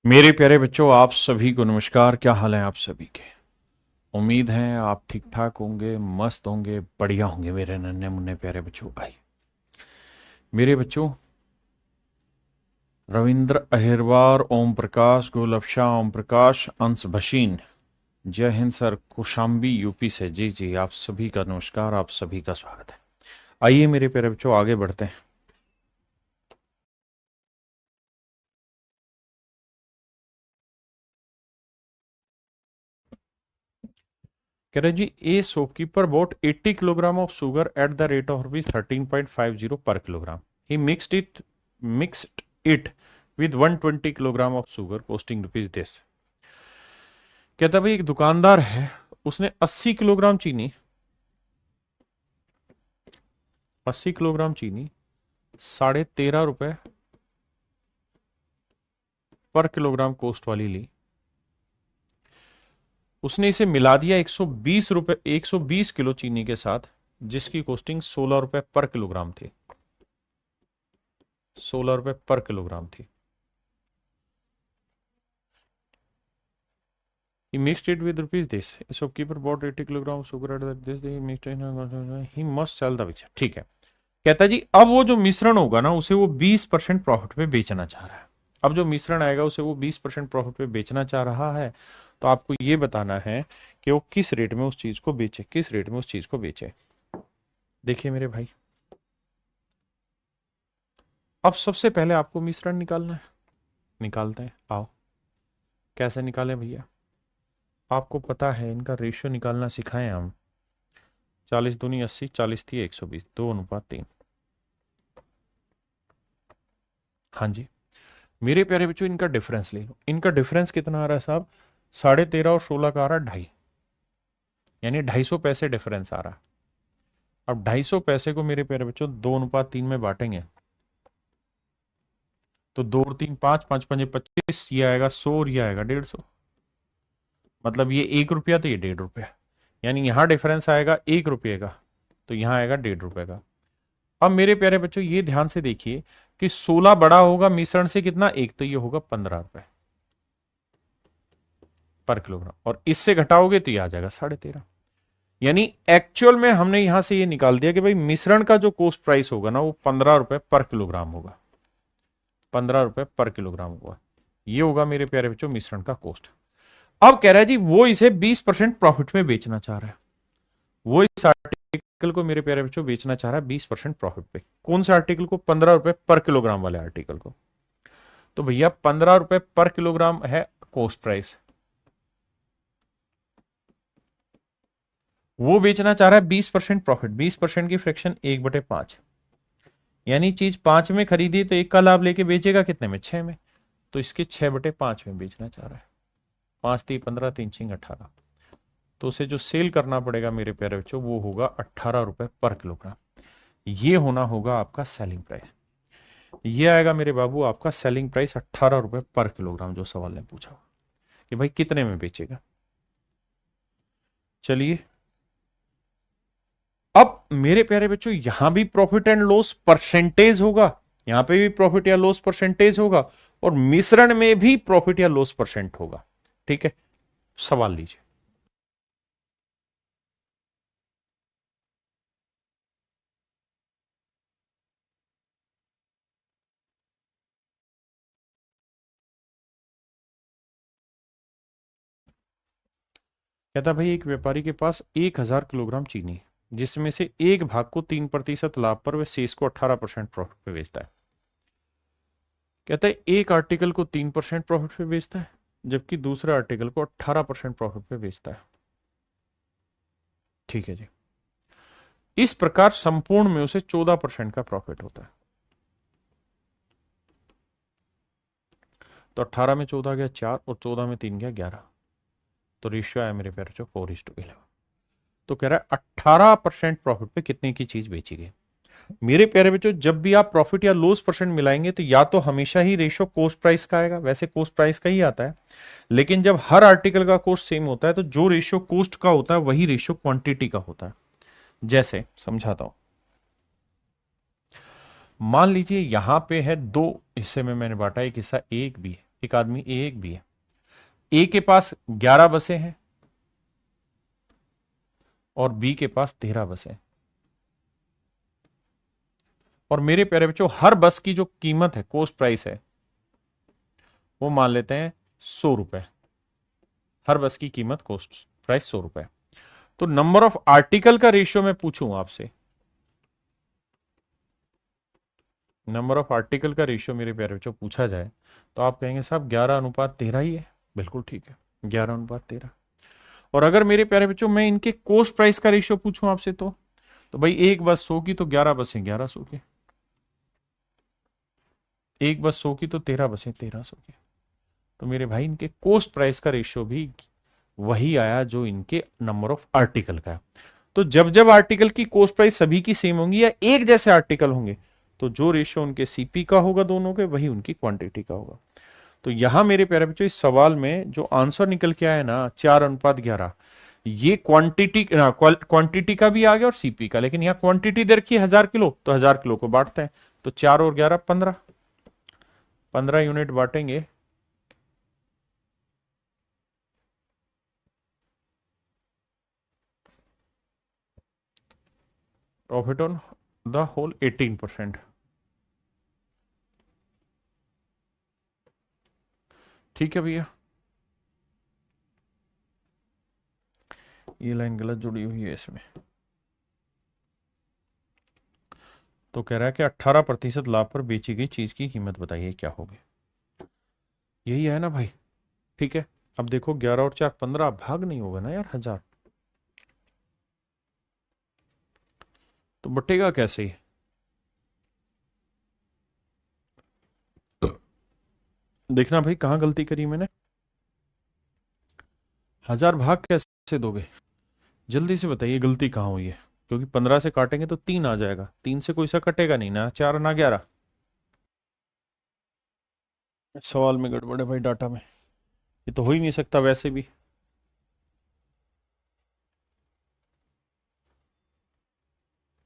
मेरे प्यारे बच्चों, आप सभी को नमस्कार। क्या हाल है आप सभी के? उम्मीद है आप ठीक ठाक होंगे, मस्त होंगे, बढ़िया होंगे मेरे नन्हे मुन्ने प्यारे बच्चों। भाई मेरे बच्चों, रविंद्र अहिरवार, ओम प्रकाश, गोलब शाह, ओम प्रकाश, अंश भसीन, जय हिंद सर, कुशाम्बी यूपी से। जी जी, आप सभी का नमस्कार, आप सभी का स्वागत है। आइए मेरे प्यारे बच्चों, आगे बढ़ते हैं। कह रहे जी, A shopkeeper bought 80 kilogram of sugar at the rate of rupees 13.50 पर kilogram. He mixed it with 120 kilogram of sugar costing rupees this. कहता भाई, एक दुकानदार है, उसने 80 किलोग्राम चीनी 13.5 रुपए पर किलोग्राम कॉस्ट वाली ली। उसने इसे मिला दिया 120 रुपए, 120 किलो चीनी के साथ, जिसकी कॉस्टिंग 16 रुपए पर किलोग्राम थी। 16 रुपए पर किलोग्राम थी। He mixed it with rupees this. Shopkeeper bought 80 kilogram sugar at this. He mixed it. He must sell the picture. ठीक है। कहता है जी, अब वो जो मिश्रण होगा ना, उसे वो 20% प्रॉफिट पे बेचना चाह रहा है। अब जो मिश्रण आएगा उसे वो 20% प्रॉफिट पे बेचना चाह रहा है। तो आपको ये बताना है कि वो किस रेट में उस चीज को बेचे, किस रेट में उस चीज को बेचे। देखिए मेरे भाई, अब सबसे पहले आपको मिश्रण निकालना है। निकालते हैं, आओ। कैसे निकालें भैया? आपको पता है, इनका रेशियो निकालना सिखाएं हम। 40 दूनी 80, 40 थी 120, 2:3। हाँ जी मेरे प्यारे बच्चों, इनका डिफरेंस ले लो। इनका डिफरेंस कितना आ रहा है साहब? 13.5 और 16 का आ रहा है 2.5, यानी 250 पैसे डिफरेंस आ रहा है। अब 250 पैसे को मेरे प्यारे बच्चों 2:3 में बांटेंगे तो 2 और 3 5, 5 पंजे 25, ये आएगा 100 और ये आएगा 150। मतलब ये 1 रुपया तो ये 1.5 रुपया, यानी यहां डिफरेंस आएगा 1 रुपये का, तो यहां आएगा 1.5 रुपये का। अब मेरे प्यारे बच्चों, ये ध्यान से देखिए कि 16 बड़ा होगा मिश्रण से कितना, एक, तो ये होगा 15 रुपए पर किलोग्राम, और इससे घटाओगे तो ये आ जाएगा 13.5। यानी एक्चुअल में हमने यहां से ये निकाल दिया कि भाई मिश्रण का जो कॉस्ट प्राइस होगा ना, वो 15 रुपए पर किलोग्राम होगा। 15 रुपए पर किलोग्राम होगा। ये होगा मेरे प्यारे बच्चों मिश्रण का कॉस्ट। अब कह रहा है जी, वो इसे 20% प्रॉफिट में बेचना चाह रहा है। वो इस आर्टिकल को मेरे प्यारे बच्चों बेचना चाह रहा है 20% प्रॉफिट पे। कौन से आर्टिकल को? 15 रुपए पर किलोग्राम वाले आर्टिकल को। तो भैया 15 रुपए पर किलोग्राम है कॉस्ट प्राइस, वो बेचना चाह रहा है 20% प्रॉफिट। 20% की फ्रैक्शन 1/5, यानी चीज 5 में खरीदी तो 1 का लाभ लेके बेचेगा कितने में? 6 में। तो इसके 6/5 में बेचना चाह रहा है। 5 3 15, 3 6 18। तो उसे जो सेल करना पड़ेगा मेरे प्यारे बच्चों, वो होगा 18 रुपए पर किलोग्राम। ये होना होगा आपका सेलिंग प्राइस। ये आएगा मेरे बाबू आपका सेलिंग प्राइस 18 रुपए पर किलोग्राम, जो सवाल ने पूछा कि भाई कितने में बेचेगा। चलिए, अब मेरे प्यारे बच्चों, यहां भी प्रॉफिट एंड लॉस परसेंटेज होगा, यहां पे भी प्रॉफिट या लॉस परसेंटेज होगा, और मिश्रण में भी प्रॉफिट या लॉस परसेंट होगा। ठीक है, सवाल लीजिए। कहता भाई, एक व्यापारी के पास 1,000 किलोग्राम चीनी है, जिसमें से एक भाग को 3% लाभ पर वह शेष को 18% प्रॉफिट पे बेचता है। कहता है एक आर्टिकल को 3% प्रॉफिट पे बेचता है, जबकि दूसरे आर्टिकल को 18% प्रॉफिट पे बेचता है। ठीक है जी। इस प्रकार संपूर्ण में उसे 14% का प्रॉफिट होता है। तो 18 में 14 गया 4, और 14 में 3 गया 11। तो रेशियो आया मेरे प्यारे जो 4:11। तो कह रहा है 18% प्रॉफिट पे कितने की चीज बेची गई। मेरे प्यारे बच्चों, जब भी आप प्रॉफिट या लॉस परसेंट मिलाएंगे तो या तो हमेशा ही रेशियो कॉस्ट प्राइस का आएगा, वैसे कॉस्ट प्राइस का ही आता है, लेकिन जब हर आर्टिकल का कॉस्ट सेम होता है तो जो रेशियो कॉस्ट का होता है वही रेशियो क्वांटिटी का होता है। जैसे समझाता हूं, मान लीजिए यहां पे है, दो हिस्से में मैंने बांटा, एक हिस्सा ए, एक बी है। एक आदमी ए, एक बी है। ए के पास 11 बसें हैं और बी के पास 13 बसें। और मेरे प्यारे बच्चों, हर बस की जो कीमत है, कॉस्ट प्राइस है, वो मान लेते हैं 100 रुपए। हर बस की कीमत, कॉस्ट प्राइस 100 रुपए। तो नंबर ऑफ आर्टिकल का रेशियो मैं पूछूं आपसे, नंबर ऑफ आर्टिकल का रेशियो मेरे प्यारे बच्चों पूछा जाए, तो आप कहेंगे साहब 11:13 ही है। बिल्कुल ठीक है, 11:13। और अगर मेरे प्यारे बच्चों मैं इनके कॉस्ट प्राइस का रेशियो पूछूं आपसे, तो भाई एक बस 100 की तो 11 बसें 1100 की, एक बस 100 की तो 13 बसें 1300 की। तो मेरे भाई इनके कॉस्ट प्राइस का रेशियो भी वही आया जो इनके नंबर ऑफ आर्टिकल का है। तो जब जब आर्टिकल की कॉस्ट प्राइस सभी की सेम होंगी या एक जैसे आर्टिकल होंगे, तो जो रेशियो उनके सीपी का होगा दोनों के, वही उनकी क्वांटिटी का होगा। तो यहां मेरे प्यारे बच्चों इस सवाल में जो आंसर निकल के आया ना 4:11, ये क्वांटिटी का भी आ गया और सीपी का। लेकिन यहाँ क्वांटिटी दे रखी है 1000 किलो, तो 1000 किलो को बांटते हैं, तो 4 और 11 15, 15 यूनिट बांटेंगे। Profit on the whole 18%। ठीक है भैया, ये लाइन गलत जुड़ी हुई है इसमें। तो कह रहा है कि 18% लाभ पर बेची गई चीज की कीमत बताइए क्या होगी। यही है ना भाई। ठीक है, अब देखो 11 और 4 15, भाग नहीं होगा ना यार 1000, तो बटेगा कैसे ही। देखना भाई कहां गलती करी मैंने। 1000 भाग कैसे दोगे, जल्दी से बताइए गलती कहां हुई है। क्योंकि 15 से काटेंगे तो 3 आ जाएगा, 3 से कोई सा कटेगा नहीं, ना 4 ना 11। सवाल में गड़बड़ है भाई, डाटा में। ये तो हो ही नहीं सकता वैसे भी।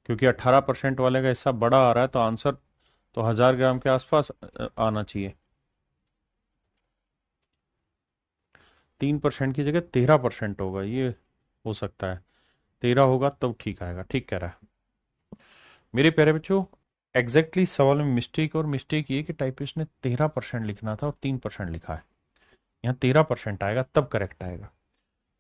क्योंकि 18% वाले का हिस्सा बड़ा आ रहा है, तो आंसर तो 1000 ग्राम के आसपास आना चाहिए। 3% की जगह 13% होगा, ये हो सकता है। 13 होगा तब ठीक आएगा, ठीक कह रहा है मेरे प्यारे बच्चों। एग्जैक्टली सवाल में मिस्टेक, और मिस्टेक ये कि टाइपिस्ट ने 13% लिखना था और 3% लिखा है। यहाँ 13% आएगा तब करेक्ट आएगा।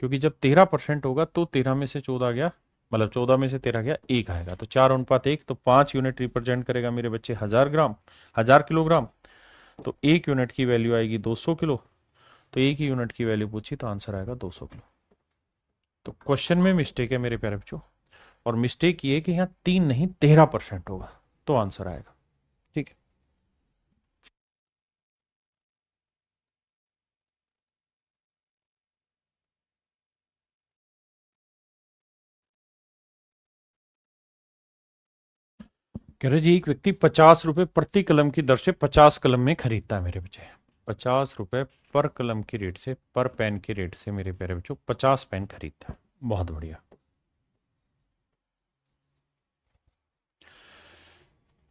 क्योंकि जब 13% होगा तो 13 में से 14 गया, मतलब 14 में से 13 गया, एक आएगा। तो 4:1, तो 5 यूनिट रिप्रेजेंट करेगा मेरे बच्चे 1000 ग्राम, 1000 किलोग्राम। तो एक यूनिट की वैल्यू आएगी 200 किलो। तो एक ही यूनिट की वैल्यू पूछी तो आंसर आएगा 200 किलो। तो क्वेश्चन में मिस्टेक है मेरे प्यारे बच्चों, और मिस्टेक ये कि यहाँ 3 नहीं 13% होगा तो आंसर आएगा। ठीक है, कह रहे जी एक व्यक्ति 50 रुपए प्रति कलम की दर से 50 कलम में खरीदता है मेरे बच्चे। 50 रुपए पर कलम की रेट से, पर पेन की रेट से मेरे प्यारे बच्चों 50 पेन खरीदता है। बहुत बढ़िया।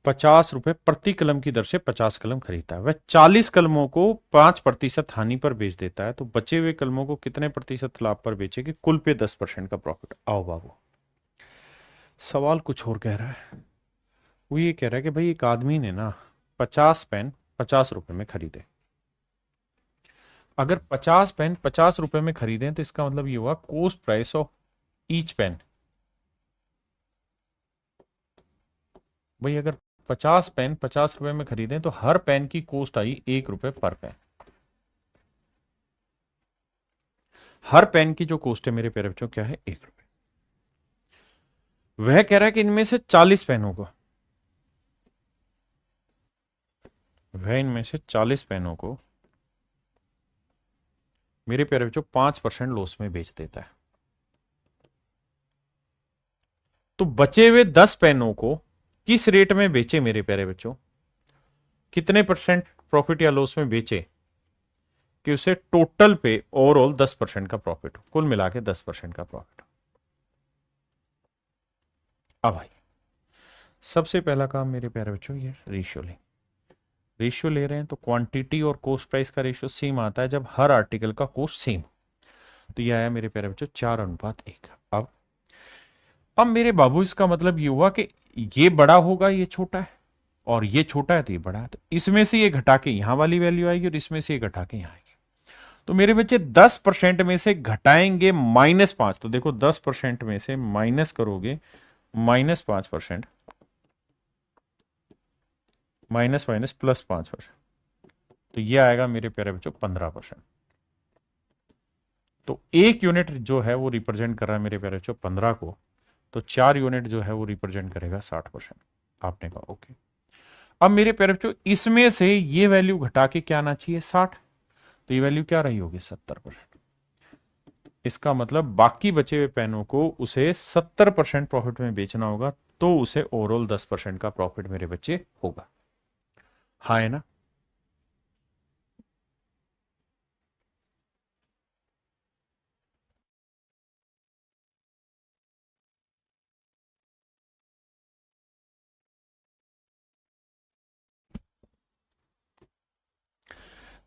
50 रुपए प्रति कलम की दर से 50 कलम खरीदता है, वह 40 कलमों को 5% हानि पर बेच देता है, तो बचे हुए कलमों को कितने प्रतिशत लाभ पर बेचेगी, कुल पे 10% का प्रॉफिट। आओ बाबू, सवाल कुछ और कह रहा है। वो ये कह रहा है कि भाई एक आदमी ने ना 50 पेन 50 रुपए में खरीदे। अगर 50 पेन 50 रुपए में खरीदें तो इसका मतलब ये हुआ cost price of each pen. भाई अगर 50 पेन 50 रुपए में खरीदें तो हर पेन की कॉस्ट आई 1 रुपए पर पेन। हर पेन की जो कॉस्ट है मेरे प्यारे बच्चों क्या है, 1 रुपए। वह कह रहा है कि इनमें से 40 पेनों को, वह इनमें से 40 पेनों को मेरे प्यारे बच्चों 5% लॉस में बेच देता है। तो बचे हुए 10 पेनों को किस रेट में बेचे मेरे प्यारे बच्चों, कितने परसेंट प्रॉफिट या लॉस में बेचे कि उसे टोटल पे ओवरऑल 10% का प्रॉफिट हो, कुल मिला के 10% का प्रॉफिट हो। अब भाई सबसे पहला काम मेरे प्यारे बच्चों ये रेशियो लें। रेशियो ले रहे हैं तो क्वांटिटी और कॉस्ट प्राइस का रेशियो सेम आता है जब हर आर्टिकल का कॉस्ट सेम। तो ये आया मेरे प्यारे बच्चों 4:1। अब मेरे बाबू इसका मतलब ये हुआ कि ये बड़ा होगा ये छोटा है, और ये छोटा है तो ये बड़ा है, तो इसमें से ये घटा के यहां वाली वैल्यू आएगी और इसमें से ये घटा के यहां आएगी। तो मेरे बच्चे 10% में से घटाएंगे -5, तो देखो 10% में से माइनस करोगे -5%, माइनस माइनस +5%, तो ये आएगा मेरे प्यारे बच्चों 15%। तो एक यूनिट जो है वो रिप्रेजेंट कर रहा है मेरे प्यारे बच्चों 15 को, तो 4 यूनिट जो है वो रिप्रेजेंट करेगा 60%। आपने कहा ओके। अब मेरे प्यारे बच्चों इसमें से ये वैल्यू घटा के क्या आना चाहिए 60, तो ये वैल्यू क्या रही होगी 70%। इसका मतलब बाकी बचे हुए पेनों को उसे 70% प्रॉफिट में बेचना होगा, तो उसे ओवरऑल 10% का प्रॉफिट मेरे बच्चे होगा। हाँ है ना।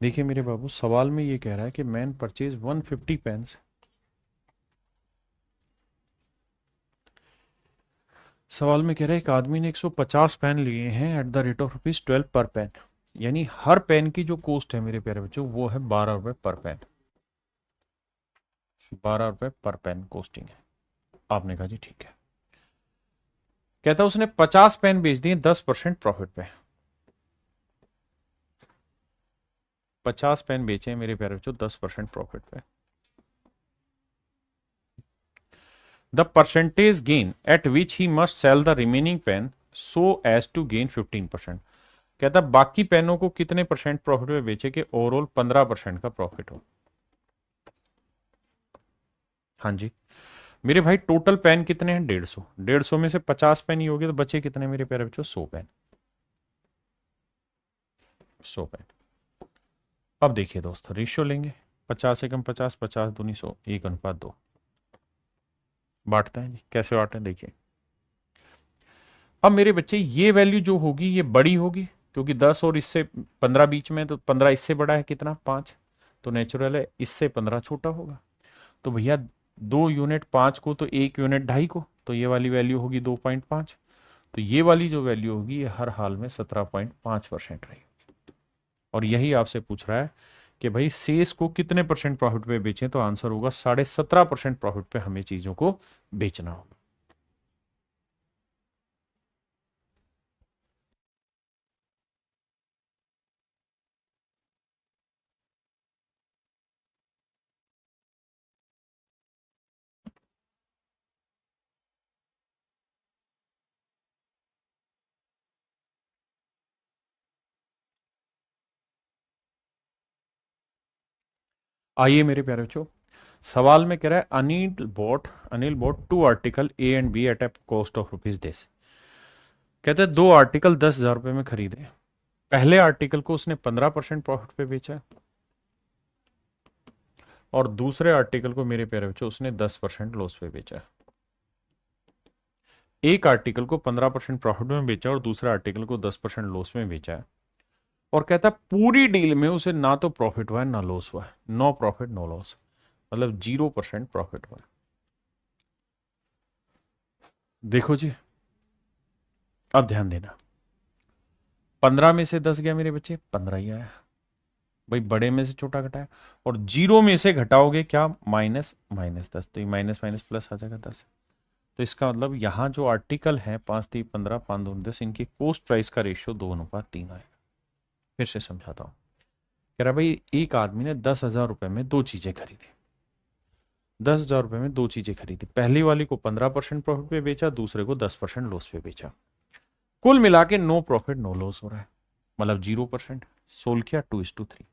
देखिए मेरे बाबू सवाल में ये कह रहा है कि मैन परचेज 150 पेन्स। सवाल में कह रहा है एक आदमी ने 150 पेन लिए हैं एट द रेट ऑफ ₹12 पर पेन, यानी हर पेन की जो कॉस्ट है मेरे प्यारे बच्चों वो है ₹12 पर पेन। ₹12 पर पेन कॉस्टिंग है। आपने कहा जी ठीक है। कहता है उसने 50 पेन बेच दिए 10% प्रॉफिट पे। 50 पेन बेचे मेरे प्यारे बच्चों 10% प्रॉफिट पे। The percentage gain at which he must sell the remaining pen so as to gain 15%। कहता बाकी पेनों को कितने परसेंट प्रॉफिट में बेचे कि ओवरऑल 15% का प्रॉफिट हो। हाँ जी मेरे भाई टोटल पेन कितने हैं 150, 150 में से 50 पेन ही हो गए तो बचे कितने मेरे प्यारे बच्चों 100 पेन। 100 पेन। अब देखिए दोस्तों रेशियो लेंगे 50 एकम 50, 50 दूनी 100, 1:2 बांटते हैं जी। कैसे बांटते हैं देखिए। अब मेरे बच्चे ये वैल्यू जो होगी ये बड़ी होगी, क्योंकि 10 और इससे 15 बीच में, तो 15 इससे बड़ा है कितना 5, तो नेचुरल है इससे 15 छोटा होगा। तो भैया 2 यूनिट 5 को तो 1 यूनिट 2.5 को, तो ये वाली वैल्यू होगी 2.5। तो ये वाली जो वैल्यू होगी ये हर हाल में 17.5% रहेगी। और यही आपसे पूछ रहा है कि भाई शेष को कितने परसेंट प्रॉफिट पे बेचें, तो आंसर होगा 17.5% प्रॉफिट पे हमें चीजों को बेचना होगा। आइए मेरे प्यारे बच्चों सवाल में कह रहा है Anil bought 2 article A and B at a cost of ₹this। कहते हैं 2 आर्टिकल 10,000 रुपए में खरीदे। पहले आर्टिकल को उसने 15% प्रॉफिट पे बेचा और दूसरे आर्टिकल को मेरे प्यारे बच्चों उसने 10% लॉस पे बेचा। एक आर्टिकल को 15% प्रॉफिट में बेचा और दूसरे आर्टिकल को 10% लॉस में बेचा है। और कहता है पूरी डील में उसे ना तो प्रॉफिट हुआ है ना लॉस हुआ है, नो प्रॉफिट नो लॉस, मतलब 0% प्रॉफिट हुआ है। देखो जी अब ध्यान देना, 15 में से 10 गया मेरे बच्चे 15 ही आया, भाई बड़े में से छोटा घटाया, और 0 में से घटाओगे क्या -10, तो ये माइनस माइनस प्लस आ जाएगा 10। तो इसका मतलब यहां जो आर्टिकल है 5×3=15, 5×2=10, इनकी कॉस्ट प्राइस का रेशियो 2:3 आएगा। फिर से समझाता हूं। कह रहा भाई एक आदमी ने 10,000 रुपए में 2 चीजें खरीदी। 10,000 रुपए में 2 चीजें खरीदी, पहली वाली को 15% प्रॉफिट पे बेचा, दूसरे को 10% लॉस पे बेचा। कुल मिला के नो प्रॉफिट नो लॉस हो रहा है, मतलब 0%। सोल्व किया 2:3।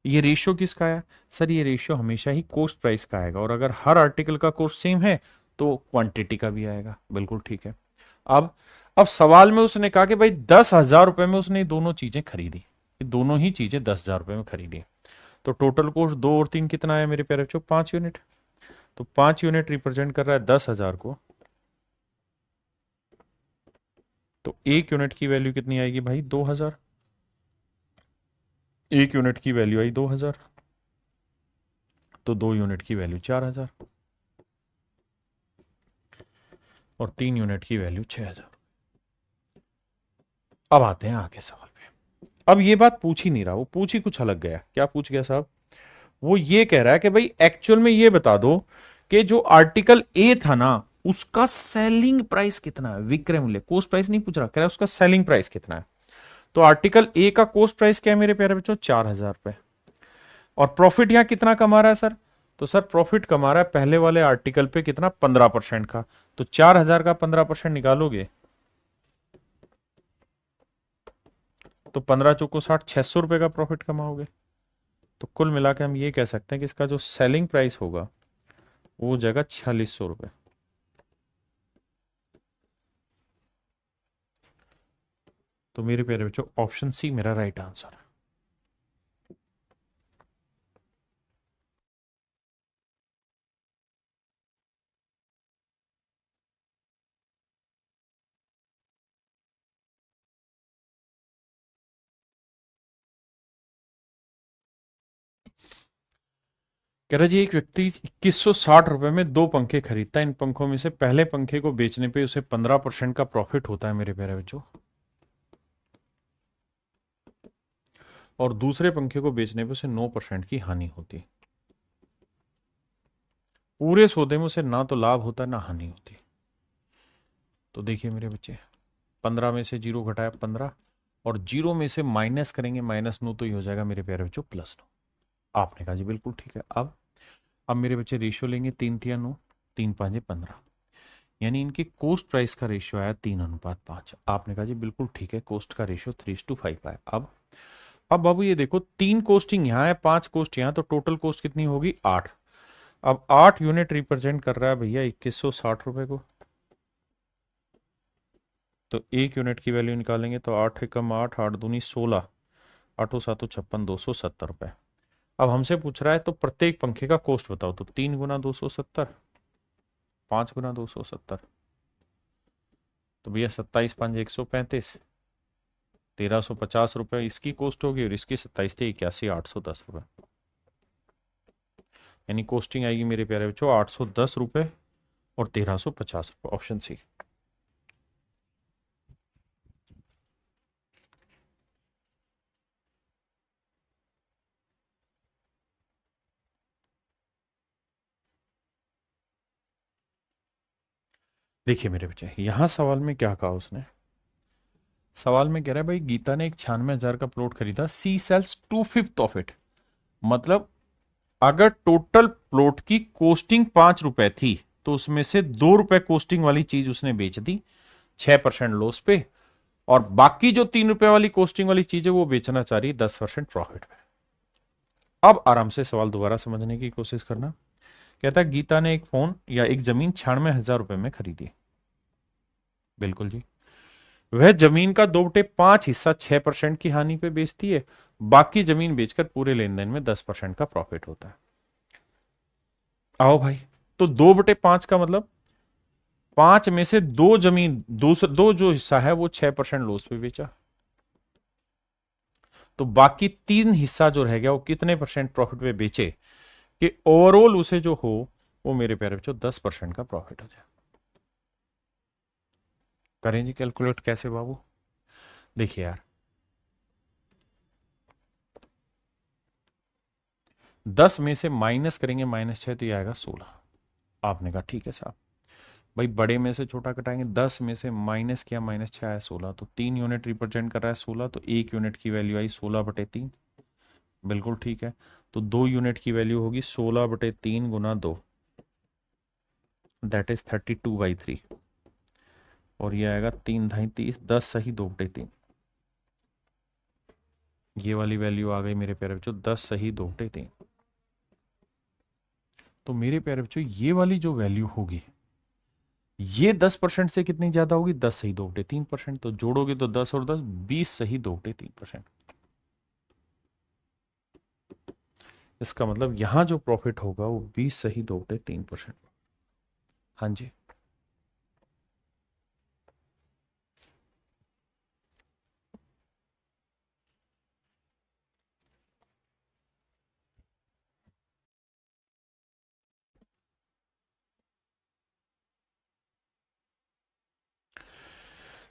ये रेशियो किसका है सर? ये रेशियो हमेशा ही कॉस्ट प्राइस का आएगा, और अगर हर आर्टिकल का कॉस्ट सेम है तो क्वांटिटी का भी आएगा। बिल्कुल ठीक है। अब सवाल में उसने कहा कि भाई 10,000 रुपए में उसने दोनों चीजें खरीदी, ये दोनों ही चीजें 10,000 रुपए में खरीदी, तो टोटल कॉस्ट 2 और 3 कितना है मेरे प्यारे बच्चों 5 यूनिट। तो 5 यूनिट रिप्रेजेंट कर रहा है 10,000 को, तो एक यूनिट की वैल्यू कितनी आएगी भाई 2,000। एक यूनिट की वैल्यू आई 2000, तो 2 यूनिट की वैल्यू 4000 और 3 यूनिट की वैल्यू 6000। अब आते हैं आगे सवाल पे। अब ये बात पूछ ही नहीं रहा, वो पूछ ही कुछ अलग गया। क्या पूछ गया साहब? वो ये कह रहा है कि भाई एक्चुअल में ये बता दो कि जो आर्टिकल ए था ना, उसका सेलिंग प्राइस कितना है, विक्रय मूल्य। कोस्ट प्राइस नहीं पूछ रहा, कह रहा है उसका सेलिंग प्राइस कितना है। तो आर्टिकल ए का कोस्ट प्राइस क्या है मेरे प्यारे बच्चों? 4000 रुपए। और प्रॉफिट यहां कितना कमा रहा है सर? तो सर प्रॉफिट कमा रहा है पहले वाले आर्टिकल पे कितना? 15% का। तो 4000 का 15% निकालोगे तो 15 चौको 60, 600 रुपए का प्रॉफिट कमाओगे। तो कुल मिला के हम ये कह सकते हैं कि इसका जो सेलिंग प्राइस होगा वो हो जाएगा 4600 रुपए। तो मेरे प्यारे बच्चों ऑप्शन सी मेरा राइट आंसर है। कह रहा जी एक व्यक्ति 2160 रुपए में 2 पंखे खरीदता है। इन पंखों में से पहले पंखे को बेचने पे उसे 15% का प्रॉफिट होता है मेरे प्यारे बच्चों, और दूसरे पंखे को बेचने पे उसे 9% की हानि होती है। पूरे सौदे में उसे ना तो लाभ होता है ना हानि होती। तो देखिए मेरे बच्चे, 15 में से 0 घटाया 15, और 0 में से माइनस करेंगे -9, तो ये हो जाएगा मेरे प्यारे बच्चों +9। आपने कहा जी बिल्कुल ठीक है। अब मेरे बच्चे रेशियो लेंगे, 3 3 9, 3 5 15, यानी इनकी कोस्ट प्राइस का रेशियो आया 3:5। आपने कहा जी बिल्कुल ठीक है, कोस्ट का रेशियो 3:5 आया। अब बाबू ये देखो, 3 कोस्टिंग यहाँ है, 5 कोस्ट यहाँ, तो टोटल कोस्ट कितनी होगी? 8। अब 8 यूनिट रिप्रेजेंट कर रहा है भैया 2160 रुपए को। तो 1 यूनिट की वैल्यू निकालेंगे तो 8 एकम 8, 8 दूनी 16, 8 7 56, 270 रुपए। अब हमसे पूछ रहा है तो प्रत्येक पंखे का कोस्ट बताओ। तो 3 गुना 270, 5 गुना 270, तो भैया 27 5 135, 1350 रुपए इसकी कोस्ट होगी, और इसकी 27 × 3 = 81, 810 रुपए। यानी कोस्टिंग आएगी मेरे प्यारे बच्चों 810 रुपए और 1350 रुपए। Option C. देखिए मेरे बच्चे, यहां सवाल में क्या कहा उसने? सवाल में कह रहा है भाई गीता ने एक 96,000 का प्लॉट खरीदा, सी सेल्स 2/5 ऑफ इट। मतलब अगर टोटल प्लॉट की कोस्टिंग 5 रुपए थी, तो उसमें से 2 रुपए कोस्टिंग वाली चीज उसने बेच दी 6% लॉस पे, और बाकी जो 3 रुपए वाली कोस्टिंग वाली चीज है वो बेचना चाह रही है 10% प्रॉफिट पे। अब आराम से सवाल दोबारा समझने की कोशिश करना। कहता है गीता ने एक फोन या एक जमीन 96,000 रुपए में खरीदी। बिल्कुल जी। वह जमीन का 2/5 हिस्सा 6% की हानि पे बेचती है, बाकी जमीन बेचकर पूरे लेन देन में 10% का प्रॉफिट होता है। आओ भाई, तो 2/5 का मतलब 5 में से 2 जमीन, दूसरा 2 जो हिस्सा है वो 6% लॉस पे बेचा, तो बाकी 3 हिस्सा जो रह गया वो कितने परसेंट प्रॉफिट पे बेचे कि ओवरऑल उसे जो हो वो मेरे प्यारे बच्चों 10% का प्रॉफिट हो जाए। करें जी कैलकुलेट कैसे बाबू? देखिए यार, 10 में से माइनस करेंगे -6, तो ये आएगा 16। आपने कहा ठीक है साहब। भाई बड़े में से छोटा कटाएंगे, 10 में से माइनस किया, -6 आया 16, तो 3 यूनिट रिप्रेजेंट कर रहा है 16, तो 1 यूनिट की वैल्यू आई 16/3। बिल्कुल ठीक है। तो 2 यूनिट की वैल्यू होगी 16/3 गुना 2, दैट इज 32/3। और ये आएगा 3 × 2 = 30, 10 सही 2/3। ये वाली वैल्यू आ गई मेरे प्यारे बच्चों 10 सही 2/3। तो मेरे प्यारे बच्चों ये वाली जो वैल्यू होगी ये 10% से कितनी ज्यादा होगी? 10 सही 2/3%। तो जोड़ोगे तो 10 और 10, 20 सही 2/3%। इसका मतलब यहां जो प्रॉफिट होगा वो 20 सही 2/3%। हाँ जी।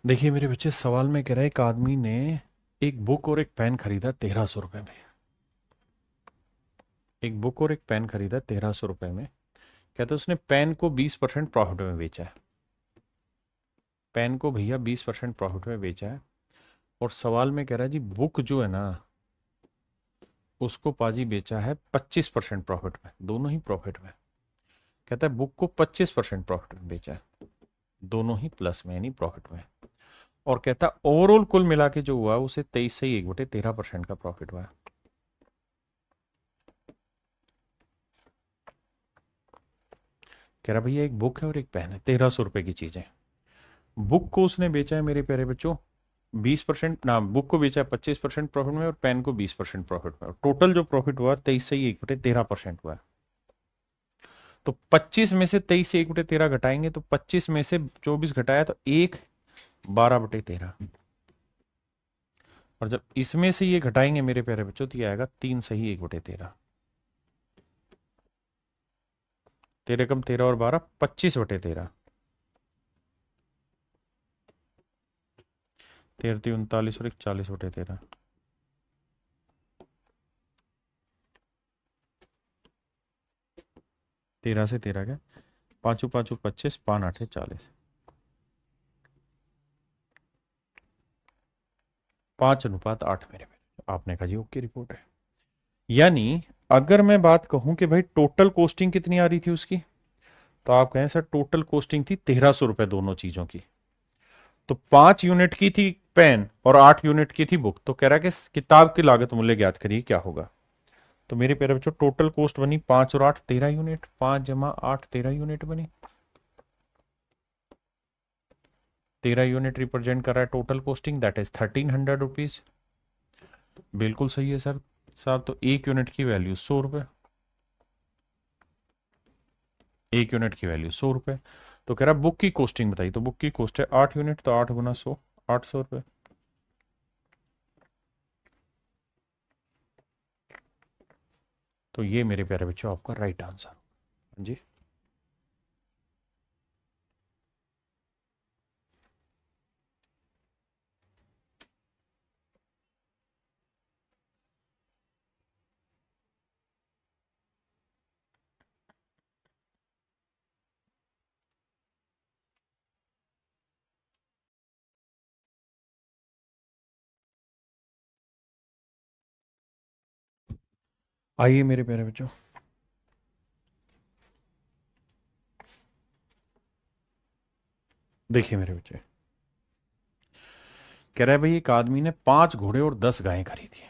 देखिए मेरे बच्चे, सवाल में कह रहा है एक आदमी ने एक बुक और एक पेन खरीदा 1300 रुपए में। एक बुक और एक पेन खरीदा 1300 रुपए में। कहते उसने पेन को 20% प्रॉफिट में बेचा है। पेन को भैया 20% प्रॉफिट में बेचा है। और सवाल में कह रहा है जी बुक जो है ना, उसको पाजी बेचा है 25% प्रॉफिट में, दोनों ही प्रॉफिट में। कहता है बुक को 25% प्रॉफिट में बेचा है, दोनों ही प्लस में यानी प्रॉफिट में। और कहता है ओवरऑल कुल मिला के जो हुआ उसे 23 से ही 1/13% का प्रॉफिट हुआ है। कह रहा भैया एक बुक है और एक पेन है, 1300 रुपए की चीजें। बुक को उसने बेचा है मेरे प्यारे बच्चों 20% ना, बुक को बेचा है 25% प्रॉफिट में और पेन को 20% प्रॉफिट में। और टोटल जो प्रॉफिट हुआ 23 से ही 1/13% हुआ है। तो 25 में से 23 से 1/13 घटाएंगे तो 25 में से 24 घटाया तो 12/13। और जब इसमें से ये घटाएंगे मेरे प्यारे बच्चों तो ये आएगा 3 से ही 1/13। 13 कम 13 और 12, 25/13। 13 39 और 41/13। 13 से 13 क्या, पांचों पांचों 25, 5 8 40। 5:8 मेरे में। आपने कहा जी ओके रिपोर्ट है। यानी अगर मैं बात कहूं कि भाई टोटल कॉस्टिंग कितनी आ रही थी उसकी, तो आप कहें सर टोटल कॉस्टिंग थी 1300 रुपए दोनों चीजों की। तो 5 यूनिट की थी पेन और 8 यूनिट की थी बुक। तो कह रहा है कि किताब की लागत मूल्य ज्ञात करिए क्या होगा। तो मेरे प्यारे बच्चों टोटल कॉस्ट बनी 5 और 8 13 यूनिट, 5 + 8 13 यूनिट बनी। 13 यूनिट रिप्रेजेंट कर रहा है total costing, that is 1300 rupees. बिल्कुल सही है सर साहब। तो एक यूनिट की वैल्यू 100 रुपए। एक यूनिट की वैल्यू 100 रुपए। तो कह रहा बुक की कॉस्टिंग बताइए। तो बुक की कॉस्ट है 8 यूनिट, तो 8 × 100, 800 रुपए। तो ये मेरे प्यारे बच्चों आपका राइट आंसर जी। आइए मेरे प्यारे बच्चों, देखिए मेरे बच्चे, कह रहा है भाई एक आदमी ने 5 घोड़े और 10 गायें खरीदी है।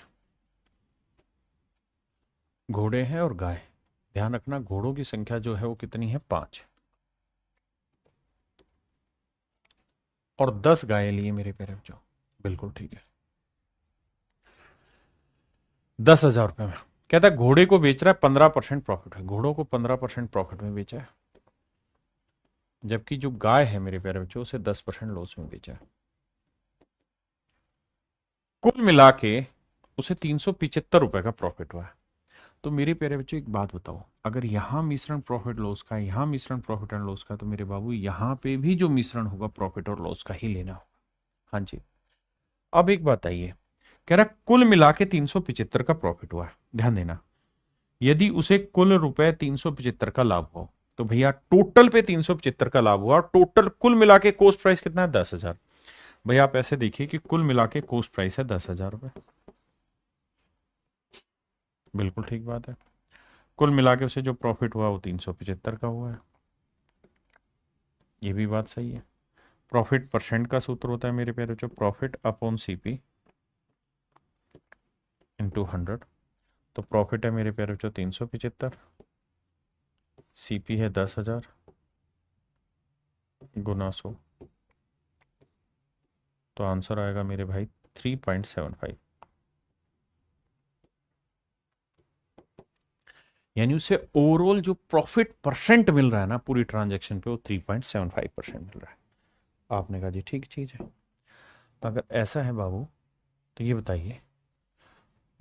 घोड़े हैं और गाय, ध्यान रखना घोड़ों की संख्या जो है वो कितनी है 5, और 10 गायें लिए मेरे प्यारे बच्चों। बिल्कुल ठीक है। 10,000 रुपए में। कहता है घोड़े को बेच रहा है 15% प्रॉफिट है, घोड़ों को 15% प्रॉफिट में बेचा है। जबकि जो गाय है मेरे प्यारे बच्चों उसे 10% लॉस में बेचा है। कुल मिला के उसे 375 रुपए का प्रॉफिट हुआ है। तो मेरे प्यारे बच्चों एक बात बताओ, अगर यहां मिश्रण प्रॉफिट लॉस का है, यहां मिश्रण प्रॉफिट एंड लॉस का, तो मेरे बाबू यहां पे भी जो मिश्रण होगा प्रॉफिट और लॉस का ही लेना होगा। हाँ जी। अब एक बात आइए, कह रहा कुल मिला के 375 का प्रॉफिट हुआ है। ध्यान देना, यदि उसे कुल रुपए 375 का लाभ हो तो भैया टोटल पे 375 का लाभ हुआ, टोटल कुल मिला के कॉस्ट प्राइस कितना है 10,000। भैया आप ऐसे देखिए कि कुल मिला के कॉस्ट प्राइस है 10,000 रुपए। बिल्कुल ठीक बात है। कुल मिला के उसे जो प्रॉफिट हुआ वो 375 का हुआ है। ये भी बात सही है। प्रॉफिट परसेंट का सूत्र होता है मेरे प्यारे बच्चों, प्रॉफिट अपॉन सीपी इंटू 100। तो प्रॉफिट है मेरे प्यारे बच्चों 375, सीपी है 10,000 गुना 100। तो आंसर आएगा मेरे भाई 3.75। यानी उसे ओवरऑल जो प्रॉफिट परसेंट मिल रहा है ना पूरी ट्रांजैक्शन पे, वो 3.75% मिल रहा है। आपने कहा जी ठीक चीज है। अगर ऐसा है बाबू तो ये बताइए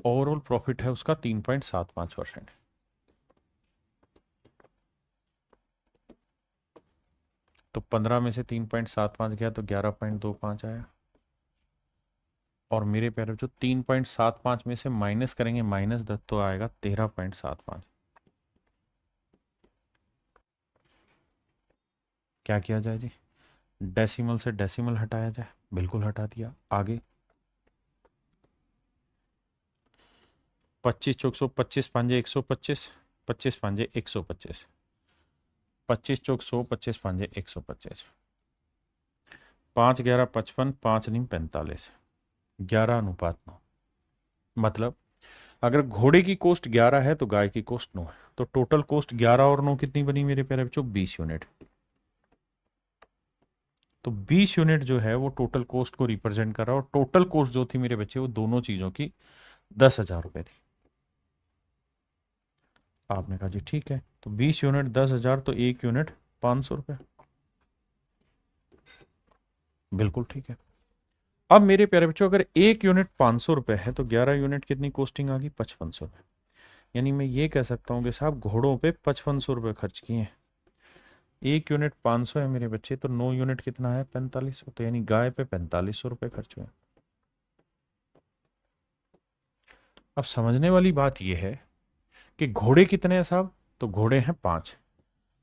ओवरऑल प्रॉफिट है उसका 3.75%। तो 15 में से 3.75 गया तो 11.25 आया। और मेरे प्यारे जो 3.75 में से माइनस करेंगे -10 तो आएगा 13.75। क्या किया जाए जी? डेसिमल से डेसिमल हटाया जाए, बिल्कुल हटा दिया। आगे 25 चौक 100, 25 पांजे 125, 25 पांजे 125, 25 चौक 100, 25 पांजे 125, 5 11 55, 5 9 45, 11:9। मतलब अगर घोड़े की कोस्ट 11 है तो गाय की कोस्ट 9 है, तो टोटल कोस्ट 11 और 9 कितनी बनी मेरे प्यारे बच्चों? 20 यूनिट। तो 20 यूनिट जो है वो टोटल कोस्ट को रिप्रेजेंट कर रहा है, और टोटल कोस्ट जो थी मेरे बच्चे वो दोनों चीजों की 10,000 रुपए थी। आपने कहा जी ठीक है, तो 20 यूनिट 10,000, तो 1 यूनिट 500 रुपए। बिल्कुल ठीक है। अब मेरे प्यारे बच्चों अगर 1 यूनिट 500 रुपए है तो 11 यूनिट कितनी कोस्टिंग आ गई? 5500 रुपए। यानी मैं ये कह सकता हूँ कि साहब घोड़ों पे 5500 रुपए खर्च किए हैं। 1 यूनिट 500 है मेरे बच्चे, तो 9 यूनिट कितना है? 4500। तो यानी गाय पे 4500 रुपए खर्च हुए। अब समझने वाली बात यह है कि घोड़े कितने हैं साहब? तो घोड़े हैं 5।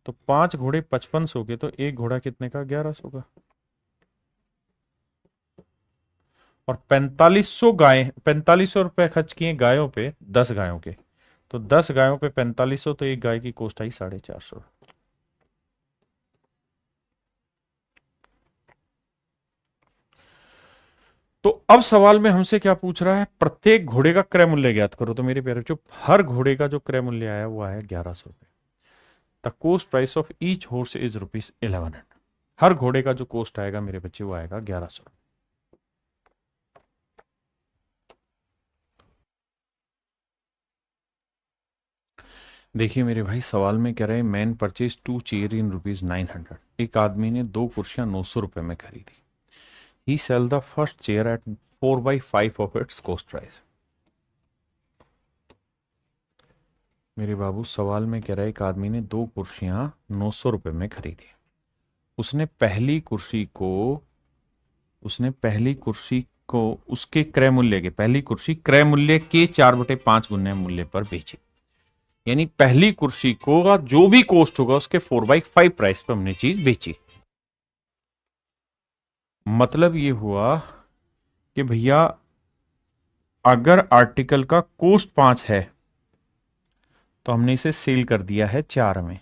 तो 5 घोड़े 5500 के, तो एक घोड़ा कितने का? 1100 का। और 4500 गाय, 4500 रुपए खर्च किए गायों पे, 10 गायों के। तो 10 गायों पे 4500, तो एक गाय की कोस्ट आई 450। तो अब सवाल में हमसे क्या पूछ रहा है? प्रत्येक घोड़े का क्रय मूल्य ज्ञात करो। तो मेरे प्यारे बच्चों हर घोड़े का जो क्रय मूल्य आया वो आया 1100 रुपए। The coast price of each horse is ₹1100। हर घोड़े का जो कोस्ट आएगा मेरे बच्चे वो आएगा 1100। देखिए मेरे भाई, सवाल में कह रहे हैं मैन परचेज 2 चेयर इन ₹900। एक आदमी ने 2 कुर्सियां 900 रुपए में खरीदी। He sell the first chair at 4/5 of its cost price. मेरे बाबू सवाल में कह रहा है एक आदमी ने 2 कुर्सियां 900 रुपए में खरीदी। उसने पहली कुर्सी को उसके क्रय मूल्य के, पहली कुर्सी क्रय मूल्य के 4/5 गुने मूल्य पर बेची। यानी पहली कुर्सी को जो भी कॉस्ट होगा उसके 4/5 प्राइस पे हमने चीज बेची। मतलब ये हुआ कि भैया अगर आर्टिकल का कॉस्ट 5 है तो हमने इसे सेल कर दिया है 4 में।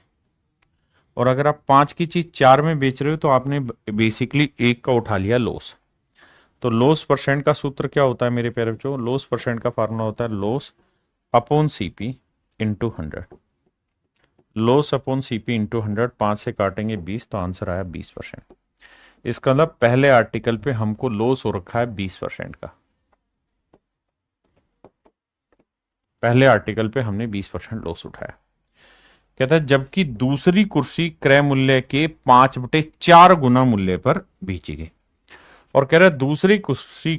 और अगर आप 5 की चीज 4 में बेच रहे हो तो आपने बेसिकली एक का उठा लिया लॉस। तो लॉस परसेंट का सूत्र क्या होता है मेरे प्यारे बच्चों? लॉस परसेंट का फार्मूला होता है loss upon CP into 100। Loss upon CP into 100, 5 से काटेंगे 20, तो आंसर आया 20%। इसका मतलब पहले आर्टिकल पे हमको लॉस हो रखा है 20% का। पहले आर्टिकल पे हमने 20% लॉस उठाया। कहता है जबकि दूसरी कुर्सी क्रय मूल्य के 5/4 गुना मूल्य पर बेची गई। और कह रहा है दूसरी कुर्सी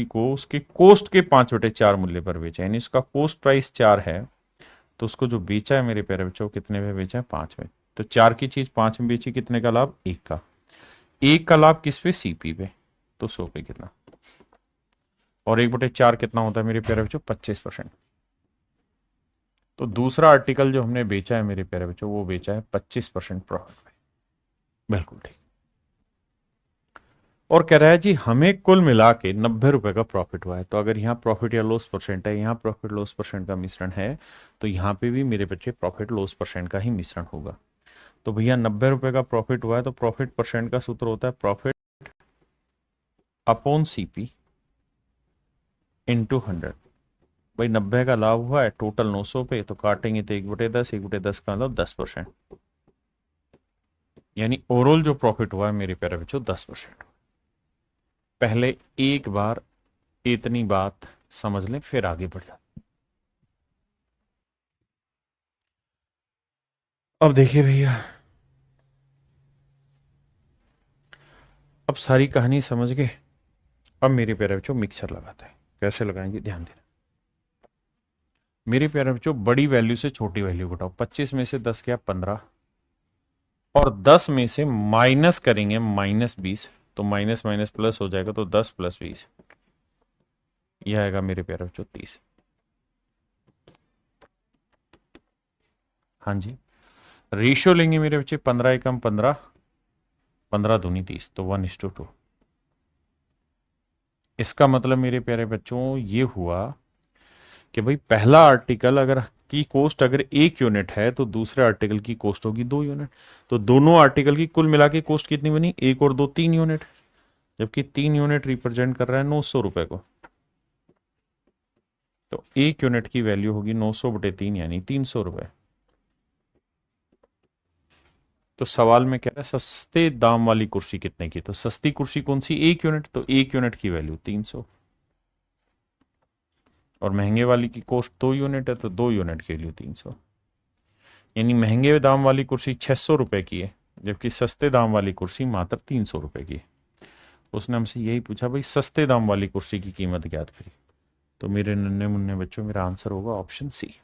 को उसके कोस्ट के 5/4 मूल्य पर बेचा। यानी इसका कोस्ट प्राइस 4 है, तो उसको जो बेचा है मेरे प्यारे बच्चों कितने में बेचा है? 5 में। तो 4 की चीज 5 में बेची, कितने का लाभ? 1 का। 1 का लाभ किस पे? सीपी पे। तो 100 पे कितना? और 1/4 कितना होता है मेरे प्यारे बच्चों? 25%। तो दूसरा आर्टिकल जो हमने बेचा है मेरे प्यारे बच्चों वो बेचा है 25% प्रॉफिट पे। बिल्कुल ठीक। और कह रहा है जी हमें कुल मिला के 90 रुपए का प्रॉफिट हुआ है। तो अगर यहाँ प्रॉफिट या लॉस परसेंट है, यहाँ प्रॉफिट लॉस परसेंट का मिश्रण है, तो यहाँ पे भी मेरे बच्चे प्रॉफिट लॉस परसेंट का ही मिश्रण होगा। तो भैया 90 रुपए का प्रॉफिट हुआ है, तो प्रॉफिट परसेंट का सूत्र होता है प्रॉफिट अपॉन सीपी इंटू 100। भाई 90 का लाभ हुआ है, टोटल 900 पे, तो काटेंगे तो 1/10, 1/10 का मतलब 10%। यानी ओवरऑल जो प्रॉफिट हुआ है मेरे प्यारे बच्चों 10%। पहले एक बार इतनी बात समझ लें फिर आगे बढ़ जाए। अब देखिए भैया, अब सारी कहानी समझ गए। अब मेरे प्यारे बच्चों मिक्सर लगाता है। कैसे लगाएंगे ध्यान देना। मेरे प्यारे बच्चों बड़ी वैल्यू से छोटी वैल्यू घटाओ। 25 में से 10 गया 15, और 10 में से माइनस करेंगे -20, तो माइनस माइनस प्लस हो जाएगा, तो 10 + 20, यह आएगा मेरे प्यारे बच्चों 30। हाँ जी, रेशियो लेंगे मेरे बच्चे 15 एकम 15, 15 दूनी 30, तो 1:2। इसका मतलब मेरे प्यारे बच्चों ये हुआ कि भाई पहला आर्टिकल अगर की कॉस्ट अगर 1 यूनिट है तो दूसरे आर्टिकल की कॉस्ट होगी 2 यूनिट। तो दोनों आर्टिकल की कुल मिला के कॉस्ट कितनी बनी, 1 और 2 3 यूनिट, जबकि 3 यूनिट रिप्रेजेंट कर रहा है 900 रुपए को। तो 1 यूनिट की वैल्यू होगी 900/3 यानी 300 रुपए। तो सवाल में कह रहा है सस्ते दाम वाली कुर्सी कितने की, तो सस्ती कुर्सी कौन सी, 1 यूनिट, तो 1 यूनिट की वैल्यू 300। और महंगे वाली की कॉस्ट 2 यूनिट है, तो 2 यूनिट की वैल्यू 300। यानी महंगे दाम वाली कुर्सी 600 रुपए की है, जबकि सस्ते दाम वाली कुर्सी मात्र 300 रुपए की है। उसने हमसे यही पूछा भाई सस्ते दाम वाली कुर्सी की कीमत ज्ञात करी। तो मेरे नन्हे मुन्ने बच्चों मेरा आंसर होगा ऑप्शन सी।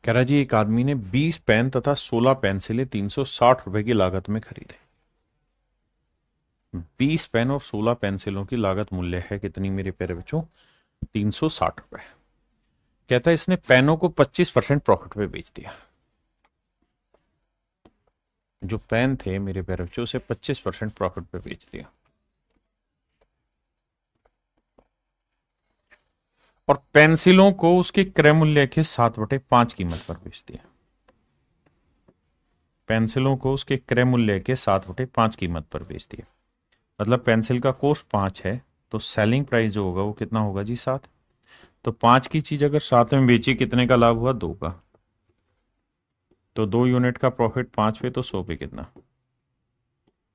कह रहा जी एक आदमी ने 20 पेन तथा 16 पेंसिलें 360 रुपए की लागत में खरीदे। 20 पेन और 16 पेंसिलों की लागत मूल्य है कितनी मेरे प्यारे बच्चों, 360 रुपए। कहता है इसने पेनों को 25% प्रॉफिट पे बेच दिया। जो पेन थे मेरे प्यारे बच्चों उसे 25% प्रॉफिट पे बेच दिया। और पेंसिलों को उसके क्रय मूल्य के 7/5 कीमत पर बेच दिया। पेंसिलों को उसके क्रय मूल्य के 7/5 कीमत पर बेच दिया। मतलब पेंसिल का कॉस्ट 5 है, तो सेलिंग प्राइस जो होगा वो कितना होगा जी 7। तो 5 की चीज अगर 7 में बेची कितने का लाभ हुआ, 2 का। तो 2 यूनिट का प्रॉफिट 5 पे, तो 100 पे कितना,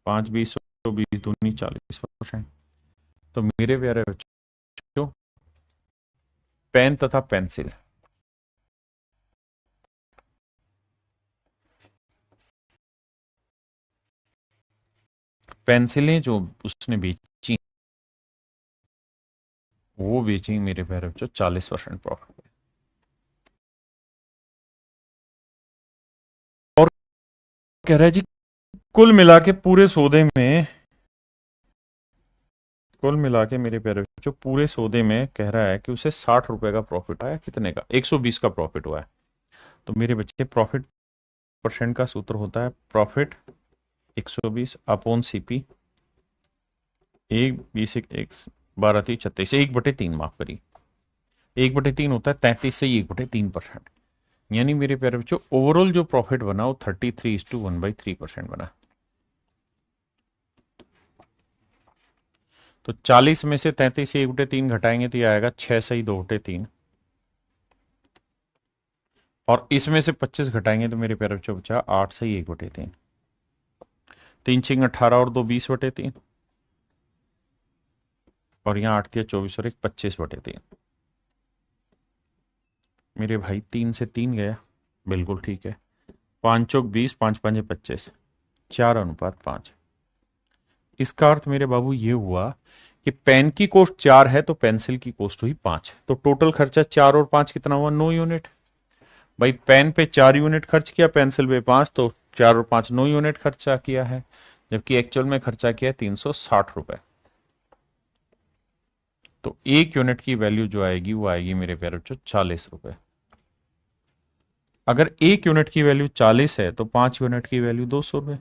5 20 100, 20 दूनी 40%। तो मेरे प्यारे बच्चों पेन तथा पेंसिल पेंसिलें जो उसने बेची वो बेची मेरे प्यारे बच्चों 40% प्रॉफिट पे। और कह रहा है जी कुल मिला के पूरे सौदे में, कुल मिला के मेरे प्यारे बच्चों पूरे सौदे में कह रहा है कि उसे 60 रुपए का प्रॉफिट आया, कितने का, 120 का प्रॉफिट हुआ है। तो मेरे बच्चे प्रॉफिट परसेंट का सूत्र होता है प्रॉफिट 120 अपॉन सीपी, 1 20 1 12 30 36, 1/3 माफ करिए, 1/3 होता है 33 से 1/3%। यानी मेरे प्यारे बच्चों ओवरऑल जो प्रॉफिट बना वो 33:1/3% बना। तो 40 में से 33 से 1/3 घटाएंगे तो ये आएगा 6 सही 2/3। और इसमें से 25 घटाएंगे तो मेरे प्यारे बच्चों बचा 8 सही 1/3। 3 6 18 और 2 20/3, और यहाँ 8 3 24 और 1 25/3। मेरे भाई 3 से 3 गया, बिल्कुल ठीक है। 5 चौक 20, 5 5 25, 4:5। इसका अर्थ मेरे बाबू ये हुआ कि पेन की कॉस्ट 4 है तो पेंसिल की कॉस्ट हुई 5, तो टोटल खर्चा 4 और 5 कितना हुआ, 9 यूनिट। भाई पेन पे 4 यूनिट खर्च किया, पेंसिल पे 5, तो 4 और 5 9 यूनिट खर्चा किया है, जबकि एक्चुअल में खर्चा किया है 360 रुपए। तो 1 यूनिट की वैल्यू जो आएगी वो आएगी मेरे प्यारे बच्चों 40 रुपए। अगर 1 यूनिट की वैल्यू 40 है तो 5 यूनिट की वैल्यू 200 रुपए।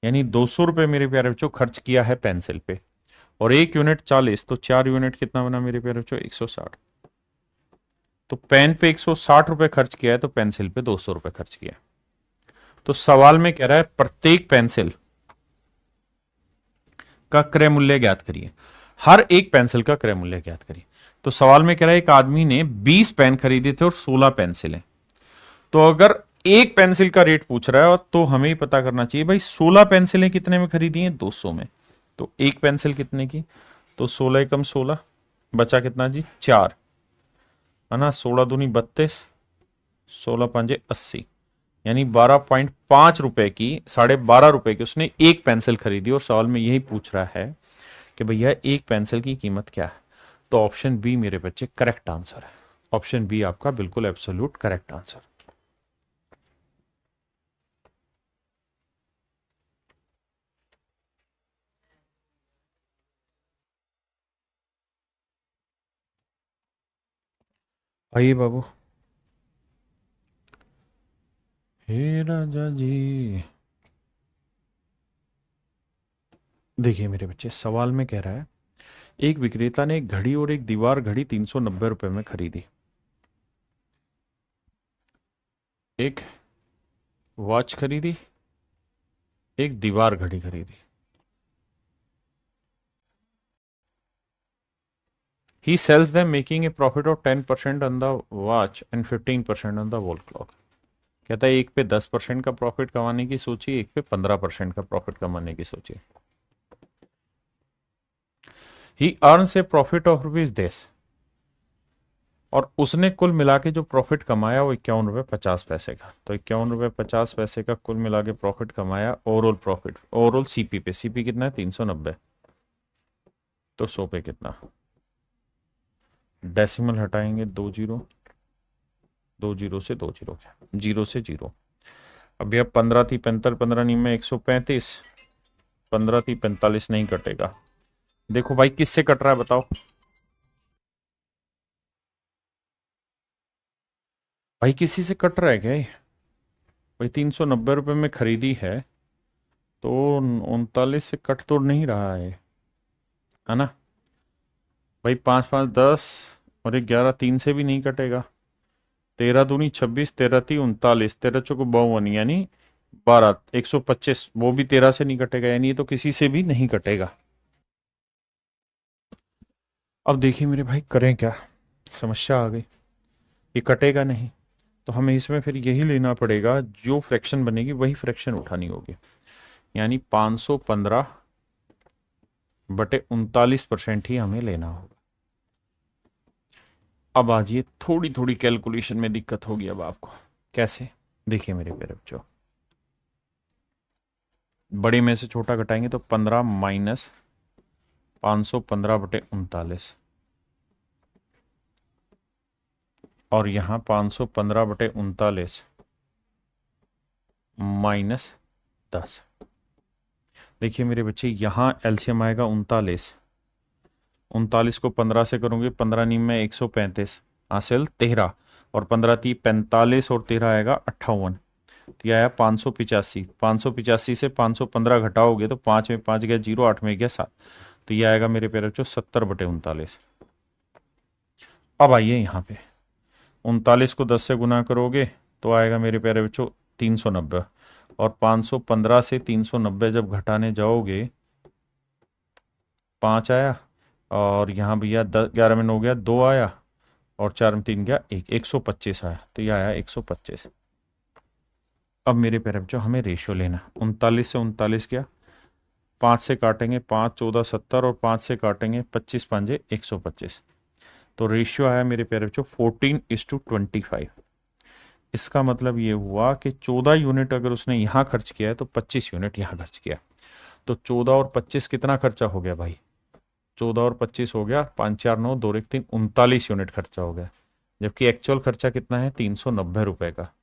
यानी 200 रुपए मेरे प्यारे बच्चों खर्च किया है पेंसिल पे, और 1 यूनिट 40, तो 4 यूनिट कितना बना मेरे प्यारे बच्चों, 160। तो पेन पे 160 रुपए खर्च किया है तो पेंसिल पे 200 रुपए खर्च किया है। तो सवाल में कह रहा है प्रत्येक पेंसिल का क्रय मूल्य ज्ञात करिए, हर एक पेंसिल का क्रय मूल्य ज्ञात करिए। तो सवाल में कह रहा है एक आदमी ने 20 पेन खरीदे थे और 16 पेंसिलें। तो अगर एक पेंसिल का रेट पूछ रहा है और तो हमें ही पता करना चाहिए भाई 16 पेंसिलें कितने में खरीदी हैं, 200 में। तो एक पेंसिल कितने की, तो 16 एकम 16, बचा कितना जी, 4, है ना। 16 दूनी 32, 16 पंजे 80, यानी 12.5 रुपए की, 12.5 रुपए की उसने एक पेंसिल खरीदी। और सवाल में यही पूछ रहा है कि भैया एक पेंसिल की कीमत क्या है। तो ऑप्शन बी मेरे बच्चे करेक्ट आंसर है। ऑप्शन बी आपका बिल्कुल एब्सोल्यूट करेक्ट आंसर। आइए बाबू। हे राजा जी। देखिए मेरे बच्चे, सवाल में कह रहा है एक विक्रेता ने एक घड़ी और एक दीवार घड़ी 390 रुपए में खरीदी। एक वॉच खरीदी, एक दीवार घड़ी खरीदी। He sells them making a profit of 10% on the watch and 15% on the wall clock. कहता है एक पे 10% का प्रॉफिट कमाने की सोची, एक पे 15% का प्रॉफिट कमाने की सोची। He earns a profit of ₹10, और उसने कुल मिला के जो प्रॉफिट कमाया वो 51 रुपये 50 पैसे का। तो 51 रुपये 50 पैसे का कुल मिला के प्रॉफिट कमाया। ओवरऑल प्रॉफिट, ओवरऑल सीपी पे, सीपी कितना है 390, तो 100 पे कितना। डेसिमल हटाएंगे, 2 जीरो, 2 जीरो से 2 जीरो, क्या जीरो से जीरो। अब यह 15 थी 45, 15 नी में 135, 15 थी 45 नहीं कटेगा। देखो भाई किससे कट रहा है बताओ। भाई किसी से कट रहा है क्या ये? भाई 390 रुपये में खरीदी है, तो 39 से कट तो नहीं रहा है ना। भाई 5 5 10 और 11, 3 से भी नहीं कटेगा। 13 दूनी 26, 13 × 3 = 39, 13 × 4 = 52, यानी 12, 125, वो भी 13 से नहीं कटेगा, यानी ये तो किसी से भी नहीं कटेगा। अब देखिए मेरे भाई करें क्या, समस्या आ गई। ये कटेगा नहीं, तो हमें इसमें फिर यही लेना पड़ेगा, जो फ्रैक्शन बनेगी वही फ्रैक्शन उठानी होगी। यानी 515/39% ही हमें लेना होगा। अब आज ये थोड़ी थोड़ी कैलकुलेशन में दिक्कत होगी अब आपको। कैसे? देखिए मेरे प्यारे बच्चों, बड़े में से छोटा घटाएंगे तो 15 माइनस 515/39, और यहां 515/39 -10। देखिए मेरे बच्चे, यहां एलसीएम आएगा 39, 39 को 15 से करोगे, 15 × 9 = 135, हासिल 13, और 15 × 3 = 45, और 13 आएगा 58। तो यह आया 585। 585 से 515 घटाओगे तो 5 में 5 गया 0, 8 में गया 7, तो यह आएगा मेरे प्यारे बच्चों 70/39। अब आइए यहाँ पे, 39 को 10 से गुना करोगे तो आएगा मेरे प्यारे बच्चों 390, और 515 से 390 जब घटाने जाओगे, 5 आया, और यहाँ भैया 10, 11 में 9 गया 2 आया, और 4 में 3 गया 1, 125 आया, तो यह आया 125। अब मेरे प्यारे बच्चों हमें रेशियो लेना, 39 से 39 गया, 5 से काटेंगे 5 14 70, और 5 से काटेंगे 25 पंजे 125, तो रेशियो आया मेरे प्यारे बच्चों 14:25। इसका मतलब ये हुआ कि 14 यूनिट अगर उसने यहाँ खर्च किया है तो 25 यूनिट यहाँ खर्च किया। तो 14 और 25 कितना खर्चा हो गया भाई? 14 और 25 हो गया 5 4 9 2 1 3, 39 यूनिट खर्चा हो गया। जबकि एक्चुअल खर्चा कितना है? 390 रुपए का।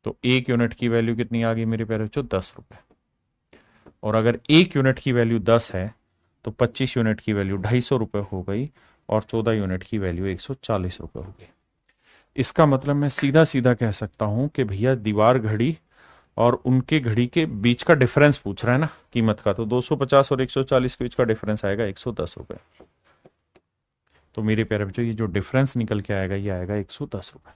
तो एक यूनिट की वैल्यू कितनी आ गई मेरे प्यारे बच्चों? 10 रुपए। और अगर एक यूनिट की वैल्यू 10 है तो 25 यूनिट की वैल्यू 250 रुपए हो गई, और 14 यूनिट की वैल्यू 140 रुपए हो गई। इसका मतलब मैं सीधा सीधा कह सकता हूं कि भैया दीवार घड़ी और उनके घड़ी के बीच का डिफरेंस पूछ रहा है ना कीमत का, तो 250 और 140 के बीच का डिफरेंस आएगा 110 रुपए। तो मेरे प्यारे बच्चों ये जो डिफरेंस निकल के आएगा ये आएगा 110 रुपए।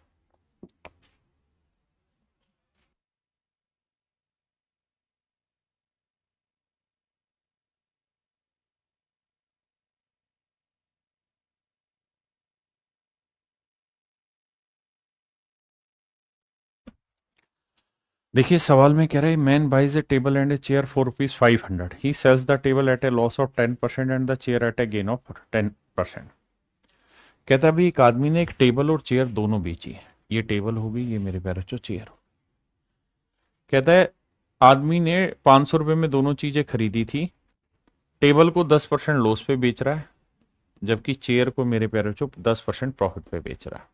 देखिए सवाल में कह रहे हैं man buys a table and a chair for ₹500, he sells the table at a loss of 10% and the chair at a gain of 10%। कहता है भाई एक आदमी ने एक टेबल और चेयर दोनों बेची है। ये टेबल होगी, ये मेरे पैर जो चेयर हो। कहता है आदमी ने ₹500 में दोनों चीजें खरीदी थी, टेबल को 10% लॉस पे बेच रहा है, जबकि चेयर को मेरे पैर जो 10% प्रॉफिट पे बेच रहा है।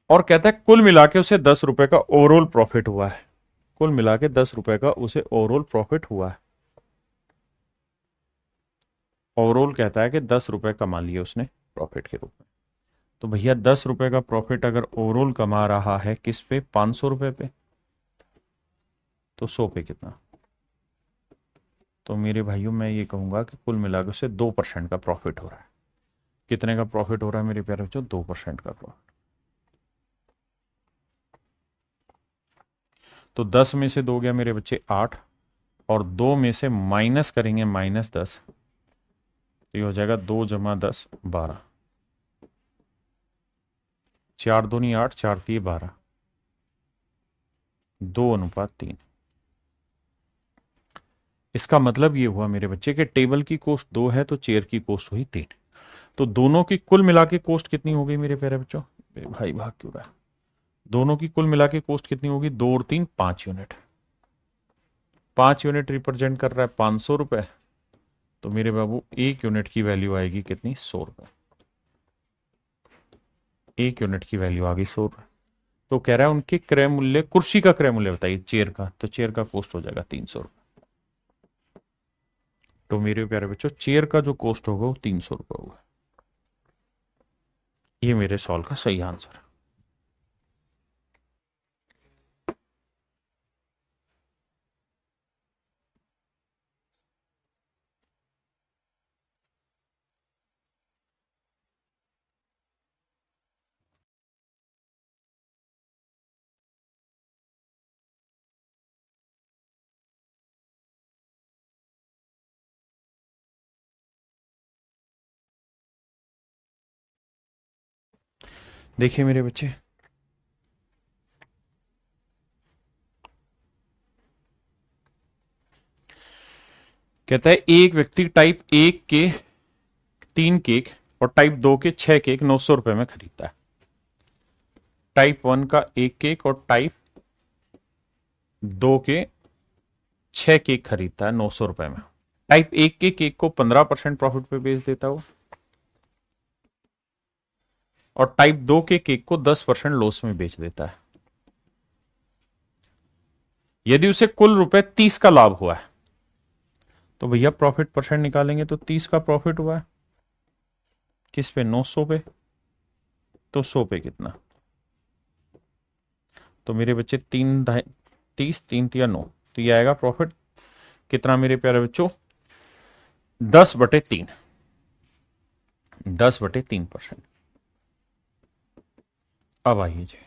और कहता है कुल मिला के उसे ₹10 का ओवरऑल प्रॉफिट हुआ है। कुल मिला के ₹10 का उसे ओवरऑल प्रॉफिट हुआ है। ओवरऑल कहता है कि ₹10 कमा लिए उसने प्रॉफिट के रूप में। तो भैया ₹10 का प्रॉफिट अगर ओवरऑल कमा रहा है किस पे, ₹500 पे, तो 100 पे कितना। तो मेरे भाइयों मैं ये कहूंगा कि कुल मिलाकर उसे 2% का प्रॉफिट हो रहा है। कितने का प्रॉफिट हो रहा है मेरे प्यारे बच्चों, 2% का प्रॉफिट। तो 10 में से 2 गया मेरे बच्चे 8, और 2 में से माइनस करेंगे -10, तो ये हो जाएगा 2 + 10 12, 4 दूनी 8, 4 3 12, 2:3। इसका मतलब ये हुआ मेरे बच्चे कि टेबल की कॉस्ट 2 है तो चेयर की कॉस्ट हुई 3। तो दोनों की कुल मिला के कॉस्ट कितनी हो गई मेरे प्यारे बच्चों, भाई भाग क्यों रहा है, दोनों की कुल मिला के कॉस्ट कितनी होगी, 2 और 3 5 यूनिट। 5 यूनिट रिप्रेजेंट कर रहा है ₹500, तो मेरे बाबू 1 यूनिट की वैल्यू आएगी कितनी, ₹100। 1 यूनिट की वैल्यू आ गई ₹100। तो कह रहा है उनके क्रय मूल्य, कुर्सी का क्रय मूल्य बताइए चेयर का, तो चेयर का कॉस्ट हो जाएगा ₹300। तो मेरे प्यारे बच्चों चेयर का जो कॉस्ट होगा वो ₹300 होगा। ये मेरे सवाल का सही आंसर है। देखिए मेरे बच्चे, कहता है एक व्यक्ति टाइप 1 के 3 केक और टाइप 2 के 6 केक ₹900 में खरीदता है। टाइप 1 का 1 केक और टाइप 2 के 6 केक खरीदता है ₹900 में। टाइप 1 के केक को 15% प्रॉफिट पे बेच देता हो, और टाइप 2 के केक को 10% लॉस में बेच देता है। यदि उसे कुल ₹30 का लाभ हुआ है, तो भैया प्रॉफिट परसेंट निकालेंगे तो 30 का प्रॉफिट हुआ है किस पे, 900 पे। तो 100 पे कितना, तो मेरे बच्चे 3 30 3 तिया 9, तो ये आएगा प्रॉफिट कितना मेरे प्यारे बच्चों, 10/3, 10/3%। अब आइए जी,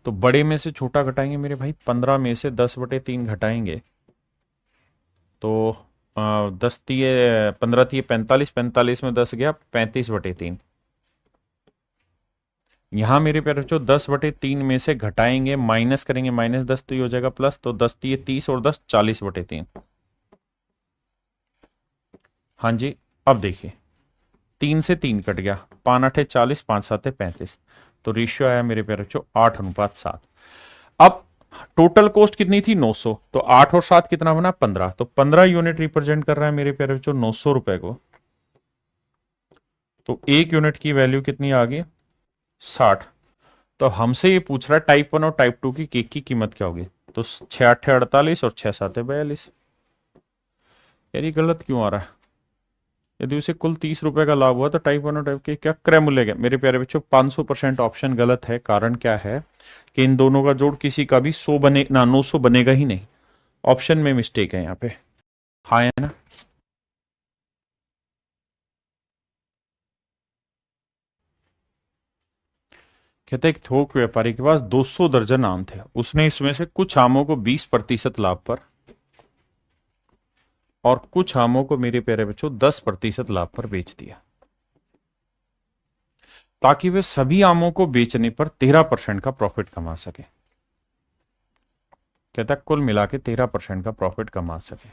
तो बड़े में से छोटा घटाएंगे मेरे भाई, 15 में से 10/3 घटाएंगे तो 10 तिये 15 तिये 45, 45 में 10 गया 35/3। यहां मेरे प्यारे बच्चों 10/3 में से घटाएंगे, माइनस करेंगे, -10 तो ये हो जाएगा प्लस, तो 10 तिये 30 और 10 40/3। हाँ जी, अब देखिए 3 से 3 कट गया, 5 8 40, 5 7 35, तो रेशियो आया मेरे प्यारे बच्चों 8:7। अब टोटल कॉस्ट कितनी थी, 900, तो 8 और 7 कितना बना, 15, तो 15 यूनिट रिप्रेजेंट कर रहा है मेरे प्यारे बच्चों ₹900 को। तो 1 यूनिट की वैल्यू कितनी आ गई, 60। तो हमसे ये पूछ रहा है टाइप 1 और टाइप 2 की केक की कीमत क्या होगी, तो 6 8 48 और 6 7 42। यार ये गलत क्यों आ रहा है, यदि उसे कुल ₹30 का लाभ हुआ तो टाइप 1 और टाइप के क्या क्रय मूल्य क्या, मेरे प्यारे बच्चों 500% ऑप्शन गलत है। कारण क्या है कि इन दोनों का जोड़ किसी का भी 100 बने ना, 900 बनेगा ही नहीं। ऑप्शन में मिस्टेक है यहाँ पे, हाँ है ना। कहते एक थोक व्यापारी के पास 200 दर्जन आम थे, उसने इसमें से कुछ आमों को 20% लाभ पर और कुछ आमों को मेरे प्यारे बच्चों 10% लाभ पर बेच दिया। ताकि वे सभी आमों को बेचने पर 13% का प्रॉफिट कमा सके। कहता कुल मिला के 13% का प्रॉफिट कमा सके।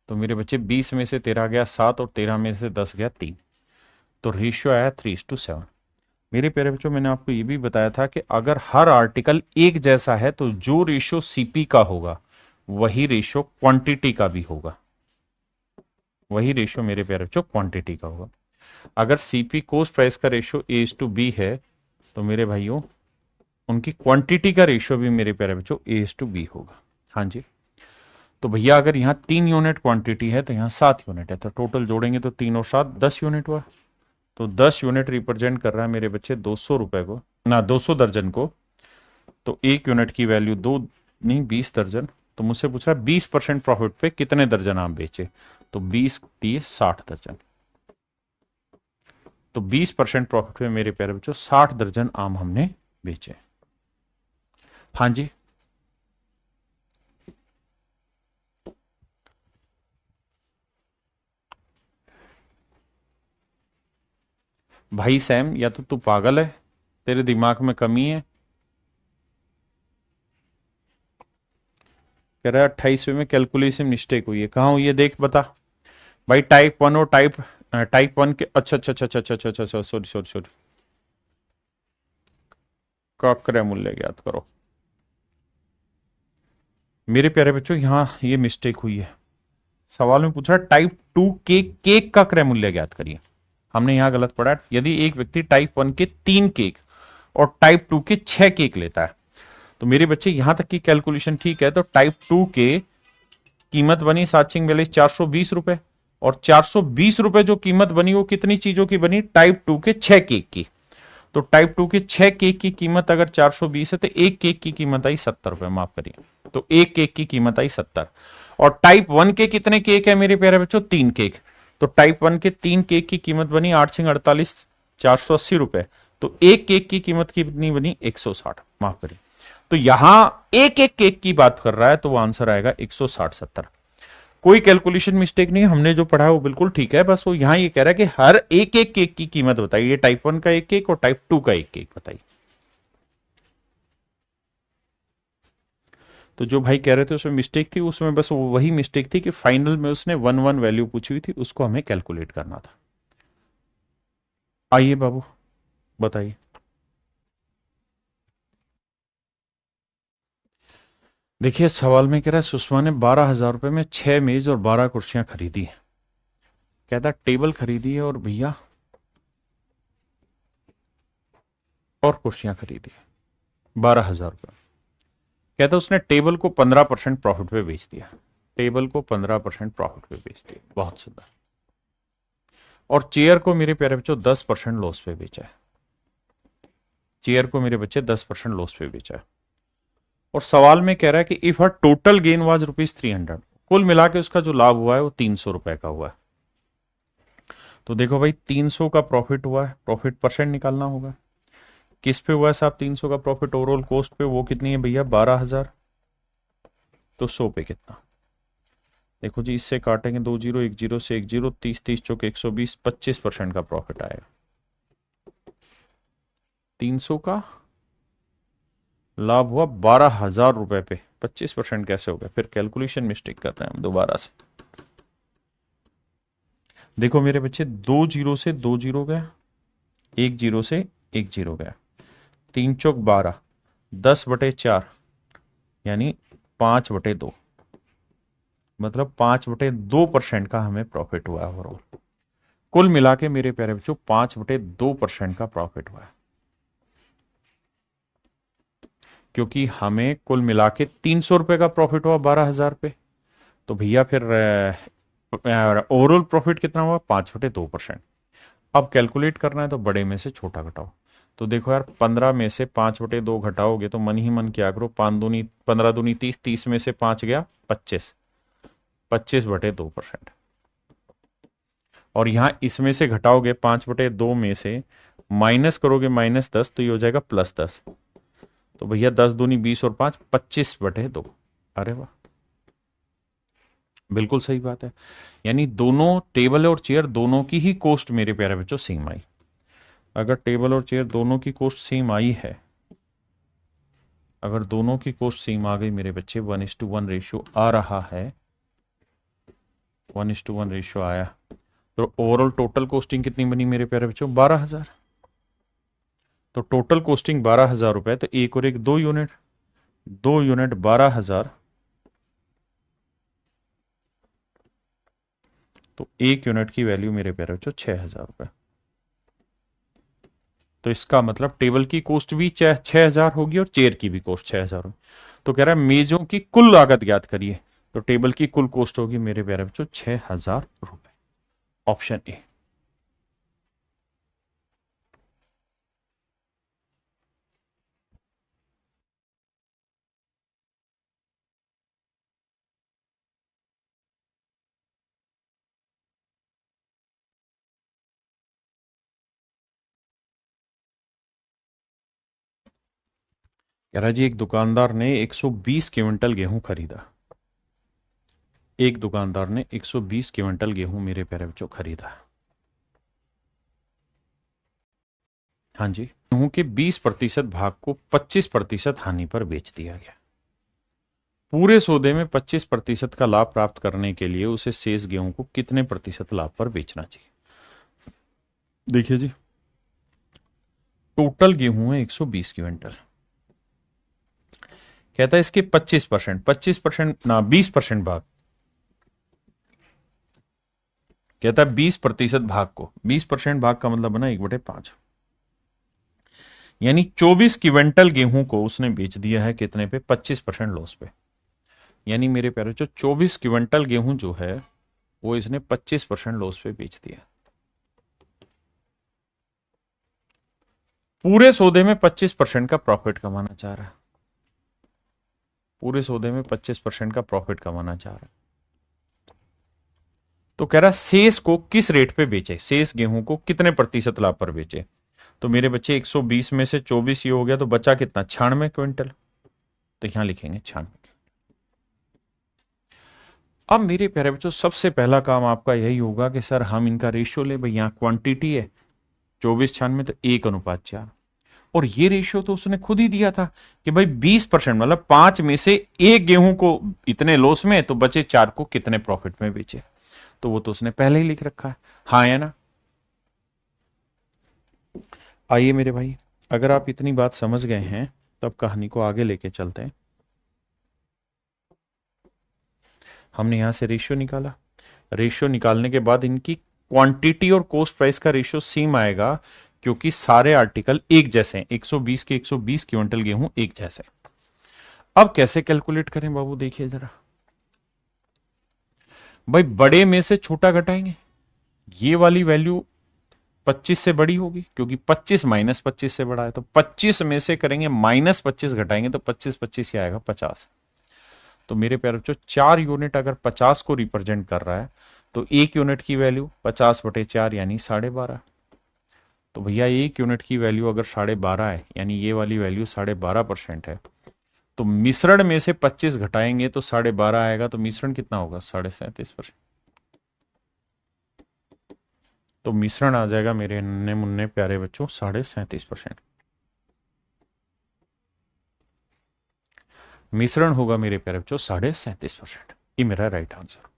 तो मेरे बच्चे 20 में से 13 गया 7 और 13 में से 10 गया 3, तो रेशियो आया 3:7। मेरे प्यारे बच्चों, मैंने आपको ये भी बताया था कि अगर हर आर्टिकल एक जैसा है तो जो रेशियो सीपी का होगा वही रेशियो क्वांटिटी का भी होगा। वही रेशियो मेरे प्यारे बच्चों क्वांटिटी का होगा। अगर सीपी कोस्ट प्राइस का रेशियो A/B है तो मेरे भाइयों उनकी क्वांटिटी का रेशियो भी मेरे प्यारे बच्चों A/B होगा। हाँ जी। तो भैया अगर यहाँ 3 यूनिट क्वांटिटी है तो यहाँ 7 यूनिट है, तो टोटल जोड़ेंगे तो 3 और 7 10 यूनिट हुआ। तो 10 यूनिट रिप्रेजेंट कर रहा है मेरे बच्चे 200 रुपए को, ना 200 दर्जन को। तो एक यूनिट की वैल्यू 2 नहीं 20 दर्जन। तो मुझसे पूछ रहा है 20% प्रॉफिट पे कितने दर्जन आम बेचे, तो 20 दिए 60 दर्जन। तो 20% प्रॉफिट पे मेरे प्यारे बच्चों 60 दर्जन आम हमने बेचे। हाँ जी। भाई सैम, या तो तू पागल है, तेरे दिमाग में कमी है। कह रहा है 28वें में कैलकुलेशन मिस्टेक हुई है। कहाँ हुई है देख बता। भाई टाइप 1 और टाइप 1 के, अच्छा अच्छा अच्छा अच्छा अच्छा अच्छा अच्छा, सॉरी सॉरी सॉरी, का क्रय मूल्य ज्ञात करो। मेरे प्यारे बच्चों यहाँ ये मिस्टेक हुई है। सवाल में पूछा टाइप 2 के केक का क्रय मूल्य ज्ञात करिए। हमने यहां गलत पढ़ा। यदि एक व्यक्ति टाइप 1 के 3 केक और टाइप 2 के 6 केक लेता है तो मेरे बच्चे यहां तक की कैलकुलेशन ठीक है। तो टाइप 2 के कीमत बनी साचिंग वैल्यू 420 रुपए, और 420 रुपए जो कीमत बनी वो कितनी चीजों की बनी, टाइप 2 के 6 केक की। तो टाइप 2 के 6 केक की कीमत अगर 420 है तो एक केक की कीमत आई 70 रुपए, माफ करिए। तो एक केक की कीमत आई 70। और टाइप 1 के कितने केक है मेरे प्यारे बच्चों, 3 केक। तो टाइप 1 के 3 केक की कीमत बनी 8×48 480 रुपए। तो एक केक की कीमत कितनी बनी 160, माफ करिए। तो यहां एक एक केक की बात कर रहा है तो वो आंसर आएगा 160 70। कोई कैलकुलेशन मिस्टेक नहीं, हमने जो पढ़ा है वो बिल्कुल ठीक है। बस वो यहां ये कह रहा है कि हर एक एक केक की कीमत बताइए, टाइप 1 का एक केक और टाइप 2 का एक केक बताइए। तो जो भाई कह रहे थे उसमें मिस्टेक थी, उसमें बस वही मिस्टेक थी कि फाइनल में उसने 1 1 वैल्यू पूछी हुई थी, उसको हमें कैलकुलेट करना था। आइए बाबू बताइए। देखिए सवाल में कह रहा है सुषमा ने 12,000 रुपए में 6 मेज और 12 कुर्सियां खरीदी है। कहता टेबल खरीदी है और भैया और कुर्सियां खरीदी है 12,000 रुपए। कहता उसने टेबल को 15% प्रॉफिट पे बेच दिया। टेबल को 15% प्रॉफिट पे बेच दिया, बहुत सुंदर। और चेयर को मेरे प्यारे बच्चों 10% लॉस पे बेचा है। चेयर को मेरे बच्चे 10% लॉस पे बेचा है। और सवाल में कह रहा है कि if her total gain was ₹300, कुल मिला के उसका जो लाभ हुआ है वो 300 रुपए का हुआ है। तो देखो भाई 300 का प्रॉफिट हुआ है, प्रॉफिट परसेंट निकालना होगा। किस पे हुआ है साहब 300 का प्रॉफिट, ओवरऑल कॉस्ट पे। वो कितनी है भैया 12,000। तो 100 पे कितना, देखो जी इससे काटेंगे 2 जीरो, 1 जीरो से 1 जीरो, 30 30 चौके 120, 25% का प्रॉफिट आएगा। 300 का लाभ हुआ 12,000 रुपए पे, 25% कैसे हो गया, फिर कैलकुलेशन मिस्टेक करते हैं हम दोबारा से। देखो मेरे बच्चे 2 जीरो से 2 जीरो गया, 1 जीरो से 1 जीरो गया, 3 चौक 12, 10/4 यानी 5/2, मतलब 5/2% का हमें प्रॉफिट हुआ है ओवरऑल। कुल मिला के मेरे प्यारे बच्चों 5/2% का प्रॉफिट हुआ है। क्योंकि हमें कुल मिला के 300 रुपए का प्रॉफिट हुआ 12,000 पे, तो भैया फिर ओवरऑल प्रॉफिट कितना हुआ 5/2%। अब कैलकुलेट करना है तो बड़े में से छोटा घटाओ। तो देखो यार 15 में से 5/2 घटाओगे तो मन ही मन क्या करो, 5 दूनी 15 दूनी 30, 30 में से 5 गया 25, 25/2%। और यहां इसमें से घटाओगे 5/2 में से माइनस करोगे -10 तो ये हो जाएगा +10। तो भैया 10 दूनी 20 और 5 25/2। अरे वाह, बिल्कुल सही बात है। यानी दोनों टेबल और चेयर दोनों की ही कॉस्ट मेरे प्यारे बच्चों सेम आई। अगर टेबल और चेयर दोनों की कॉस्ट सेम आई है, अगर दोनों की कॉस्ट सेम आ गई मेरे बच्चे, 1:1 रेशियो आ रहा है, 1:1 रेशियो आया, तो ओवरऑल टोटल कॉस्टिंग कितनी बनी मेरे प्यारे बच्चों? 12,000। तो टोटल कॉस्टिंग 12,000 रुपए, तो एक और एक 2 यूनिट, 2 यूनिट 12,000, तो 1 यूनिट की वैल्यू मेरे प्यारे बच्चों 6,000 रुपए। तो इसका मतलब टेबल की कॉस्ट भी 6,000 होगी और चेयर की भी कॉस्ट 6,000 होगी। तो कह रहा है मेजों की कुल लागत ज्ञात करिए, तो टेबल की कुल कॉस्ट होगी मेरे प्यारे बच्चों 6,000 रुपए। Option A. कह रहा जी एक दुकानदार ने 120 क्विंटल गेहूं खरीदा, एक दुकानदार ने 120 क्विंटल गेहूं मेरे प्यारे बच्चों खरीदा। हाँ जी, गेहूं के 20% भाग को 25% हानि पर बेच दिया गया। पूरे सौदे में 25% का लाभ प्राप्त करने के लिए उसे शेष गेहूं को कितने प्रतिशत लाभ पर बेचना चाहिए? देखिए जी, टोटल गेहूं है 120 क्विंटल, कहता है इसके 25% ना 20% भाग, कहता है 20% भाग को, 20% भाग का मतलब बना 1/5, यानी 24 क्विंटल गेहूं को उसने बेच दिया है कितने पे? 25% लॉस पे। यानी मेरे प्यारे जो 24 क्विंटल गेहूं जो है वो इसने 25% लॉस पे बेच दिया। पूरे सौदे में 25% का प्रॉफिट कमाना चाह रहा है, पूरे सौदे में 25% का प्रॉफिट कमाना चाह रहा है। तो कह रहा शेष को किस रेट पे बेचे, शेष गेहूं को कितने प्रतिशत लाभ पर बेचे? तो मेरे बच्चे 120 में से 24 ये हो गया, तो बचा कितना? 96 क्विंटल। तो यहां लिखेंगे 96। अब मेरे प्यारे बच्चों सबसे पहला काम आपका यही होगा कि सर हम इनका रेशियो ले, भाई यहां क्वांटिटी है 24 96, तो 1:4, और ये रेशियो तो उसने खुद ही दिया था कि भाई 20% मतलब 5 में से एक गेहूं को इतने लॉस में, तो बचे 4 को कितने प्रॉफिट में बेचे, तो वो तो उसने पहले ही लिख रखा है। हाँ या ना? आइए मेरे भाई, अगर आप इतनी बात समझ गए हैं तब कहानी को आगे लेके चलते हैं। हमने यहां से रेशियो निकाला, रेशियो निकालने के बाद इनकी क्वांटिटी और कॉस्ट प्राइस का रेशियो सेम आएगा, क्योंकि सारे आर्टिकल एक जैसे हैं, 120 के 120 क्विंटल गेहूं एक जैसे। अब कैसे कैलकुलेट करें बाबू, देखिए जरा भाई, बड़े में से छोटा घटाएंगे, ये वाली वैल्यू 25 से बड़ी होगी, क्योंकि 25 -25 से बड़ा है, तो 25 में से करेंगे -25 घटाएंगे, तो 25 25 ही आएगा 50। तो मेरे प्यारे बच्चों 4 यूनिट अगर 50 को रिप्रेजेंट कर रहा है, तो 1 यूनिट की वैल्यू 50/4 यानी 12.5। तो भैया 1 यूनिट की वैल्यू अगर 12.5 है, यानी ये वाली वैल्यू 12.5% है, तो मिश्रण में से 25 घटाएंगे तो 12.5 आएगा, तो मिश्रण कितना होगा? 37.5%। तो मिश्रण आ जाएगा मेरे नन्हे मुन्ने प्यारे बच्चों 37.5%। मिश्रण होगा मेरे प्यारे बच्चों 37.5%। ये मेरा राइट आंसर।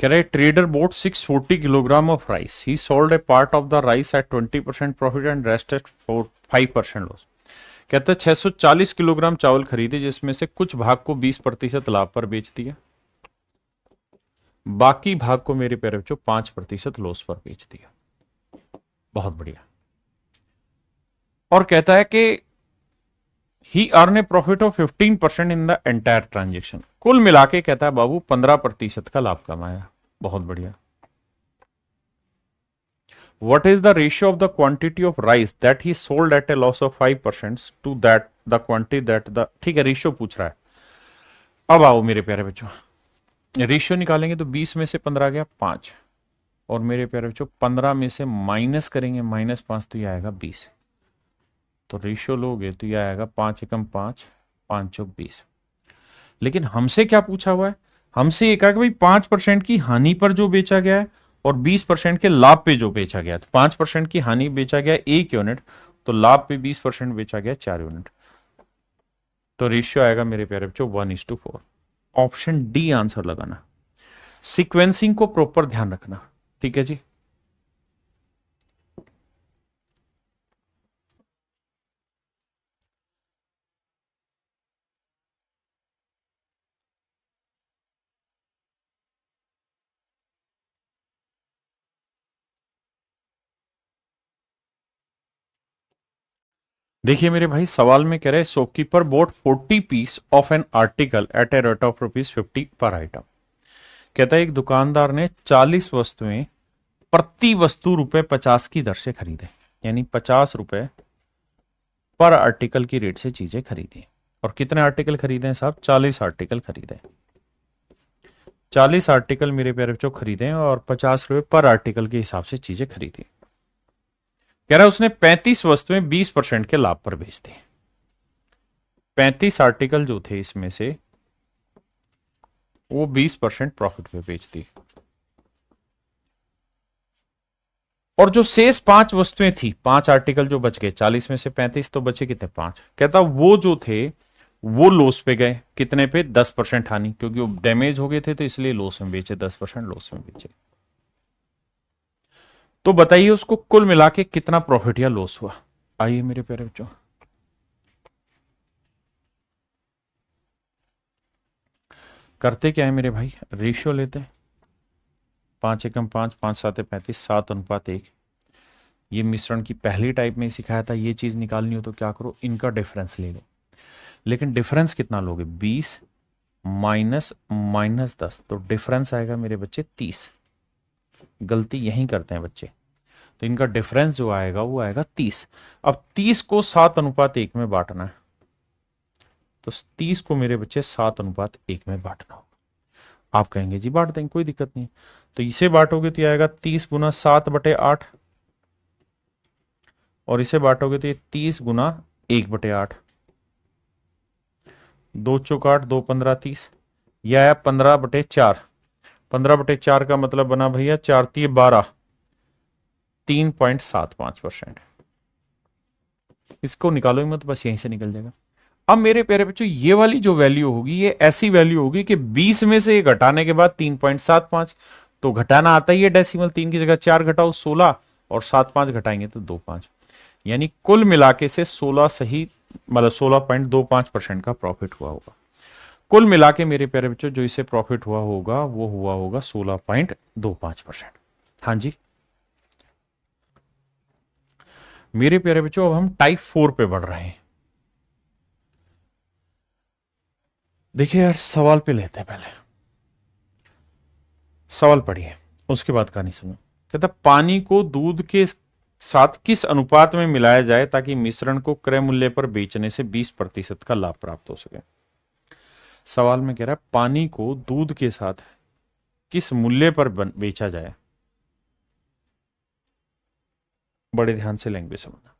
कह रहे trader bought 640 kilogram of rice, he sold a part of the rice at 20% profit and rest at 5% loss. कहते हैं 640 किलोग्राम चावल खरीदे, जिसमें से कुछ भाग को 20% लाभ पर बेच दिया, बाकी भाग को मेरे प्यारे बच्चों 5% लॉस पर बेच दिया। बहुत बढ़िया। और कहता है कि he earn a profit of 15% in the entire transaction, कुल मिला के कहता है बाबू 15% का लाभ कमाया। बहुत बढ़िया। What is the ratio of the quantity of rice that he sold at a loss of 5% to that the quantity that the, ठीक है रेशियो पूछ रहा है। अब आओ मेरे प्यारे बच्चों, रेशियो निकालेंगे तो 20 में से 15 गया 5, और मेरे प्यारे बच्चों 15 में से माइनस करेंगे -5, तो यह आएगा 20। तो रेशियो लोगे तो यह आएगा 5 एकम 5, 5 चौक 20। लेकिन हमसे क्या पूछा हुआ है? हमसे ये कहा कि भाई 5% की हानि पर जो बेचा गया है और 20% के लाभ पे जो बेचा गया, तो 5% की हानि बेचा गया 1 यूनिट, तो लाभ पे 20% बेचा गया 4 यूनिट, तो रेशियो आएगा मेरे प्यारे बच्चों 1:4। ऑप्शन डी आंसर लगाना। सीक्वेंसिंग को प्रॉपर ध्यान रखना, ठीक है जी। देखिए मेरे भाई, सवाल में कह रहे shopkeeper bought 40 piece of an article at a rate of ₹50 per item. कहता है एक दुकानदार ने 40 वस्तुएं प्रति वस्तु ₹50 की दर से खरीदे, यानी ₹50 पर आर्टिकल की रेट से चीजें खरीदी। और कितने आर्टिकल खरीदे हैं साहब? 40 आर्टिकल खरीदे। 40 आर्टिकल मेरे प्यारे बच्चों खरीदे और ₹50 पर आर्टिकल के हिसाब से चीजें खरीदी। कह रहा है उसने 35 वस्तुएं 20% के लाभ पर बेच दी। 35 आर्टिकल जो थे इसमें से वो 20% प्रॉफिट पे बेच दी। और जो शेष 5 वस्तुएं थी, 5 आर्टिकल जो बच गए, 40 में से 35 तो बचे कितने? 5। कहता वो जो थे वो लॉस पे गए। कितने पे? 10% हानि, क्योंकि वो डैमेज हो गए थे तो इसलिए लॉस में बेचे, 10% लॉस में बेचे। तो बताइए उसको कुल मिला के कितना प्रॉफिट या लॉस हुआ? आइए मेरे प्यारे बच्चों, करते क्या है मेरे भाई, रेशियो लेते हैं। 5 एकम 5, 5 7 35, 7:1। ये मिश्रण की पहली टाइप में सिखाया था। ये चीज निकालनी हो तो क्या करो, इनका डिफरेंस ले लो। लेकिन डिफरेंस कितना लोगे? 20 माइनस -10, तो डिफरेंस आएगा मेरे बच्चे 30। गलती यहीं करते हैं बच्चे। तो इनका डिफरेंस जो आएगा वो आएगा 30। अब 30 को 7:1 में बांटना है, तो 30 को मेरे बच्चे 7:1 में बांटना होगा। आप कहेंगे जी बांट देंगे, कोई दिक्कत नहीं। तो इसे बांटोगे तो ये आएगा 30 गुना 7/8, और इसे बांटोगे तो ये 30 गुना 1/8। 2 चौक 8, 2 15 30, यह आया 15/4। 15/4 का मतलब बना भैया 4 × 12, 3.75%। इसको निकालो ही मत, बस यहीं से निकल जाएगा। अब मेरे प्यारे बच्चों, ये वाली जो वैल्यू होगी ये ऐसी वैल्यू होगी कि 20 में से घटाने के बाद 3.75, तो घटाना आता ही है डेसिमल। 3 की जगह 4 घटाओ 16, और 7 5 घटाएंगे तो 2 5, यानी कुल मिलाके से 16 सही, मतलब 16.25% का प्रॉफिट हुआ होगा। कुल मिला के मेरे प्यारे बच्चों जो इसे प्रॉफिट हुआ होगा वो हुआ होगा 16.25%। हाँ जी मेरे प्यारे बच्चों, अब हम टाइप 4 पे बढ़ रहे हैं। देखिए यार, सवाल पे लेते हैं पहले। सवाल पढ़िए, उसके बाद कहानी सुनो। कहता पानी को दूध के साथ किस अनुपात में मिलाया जाए ताकि मिश्रण को क्रय मूल्य पर बेचने से 20% का लाभ प्राप्त हो सके। सवाल में कह रहा है पानी को दूध के साथ किस मूल्य पर बेचा जाए। बड़े ध्यान से लैंग्वेज समझना।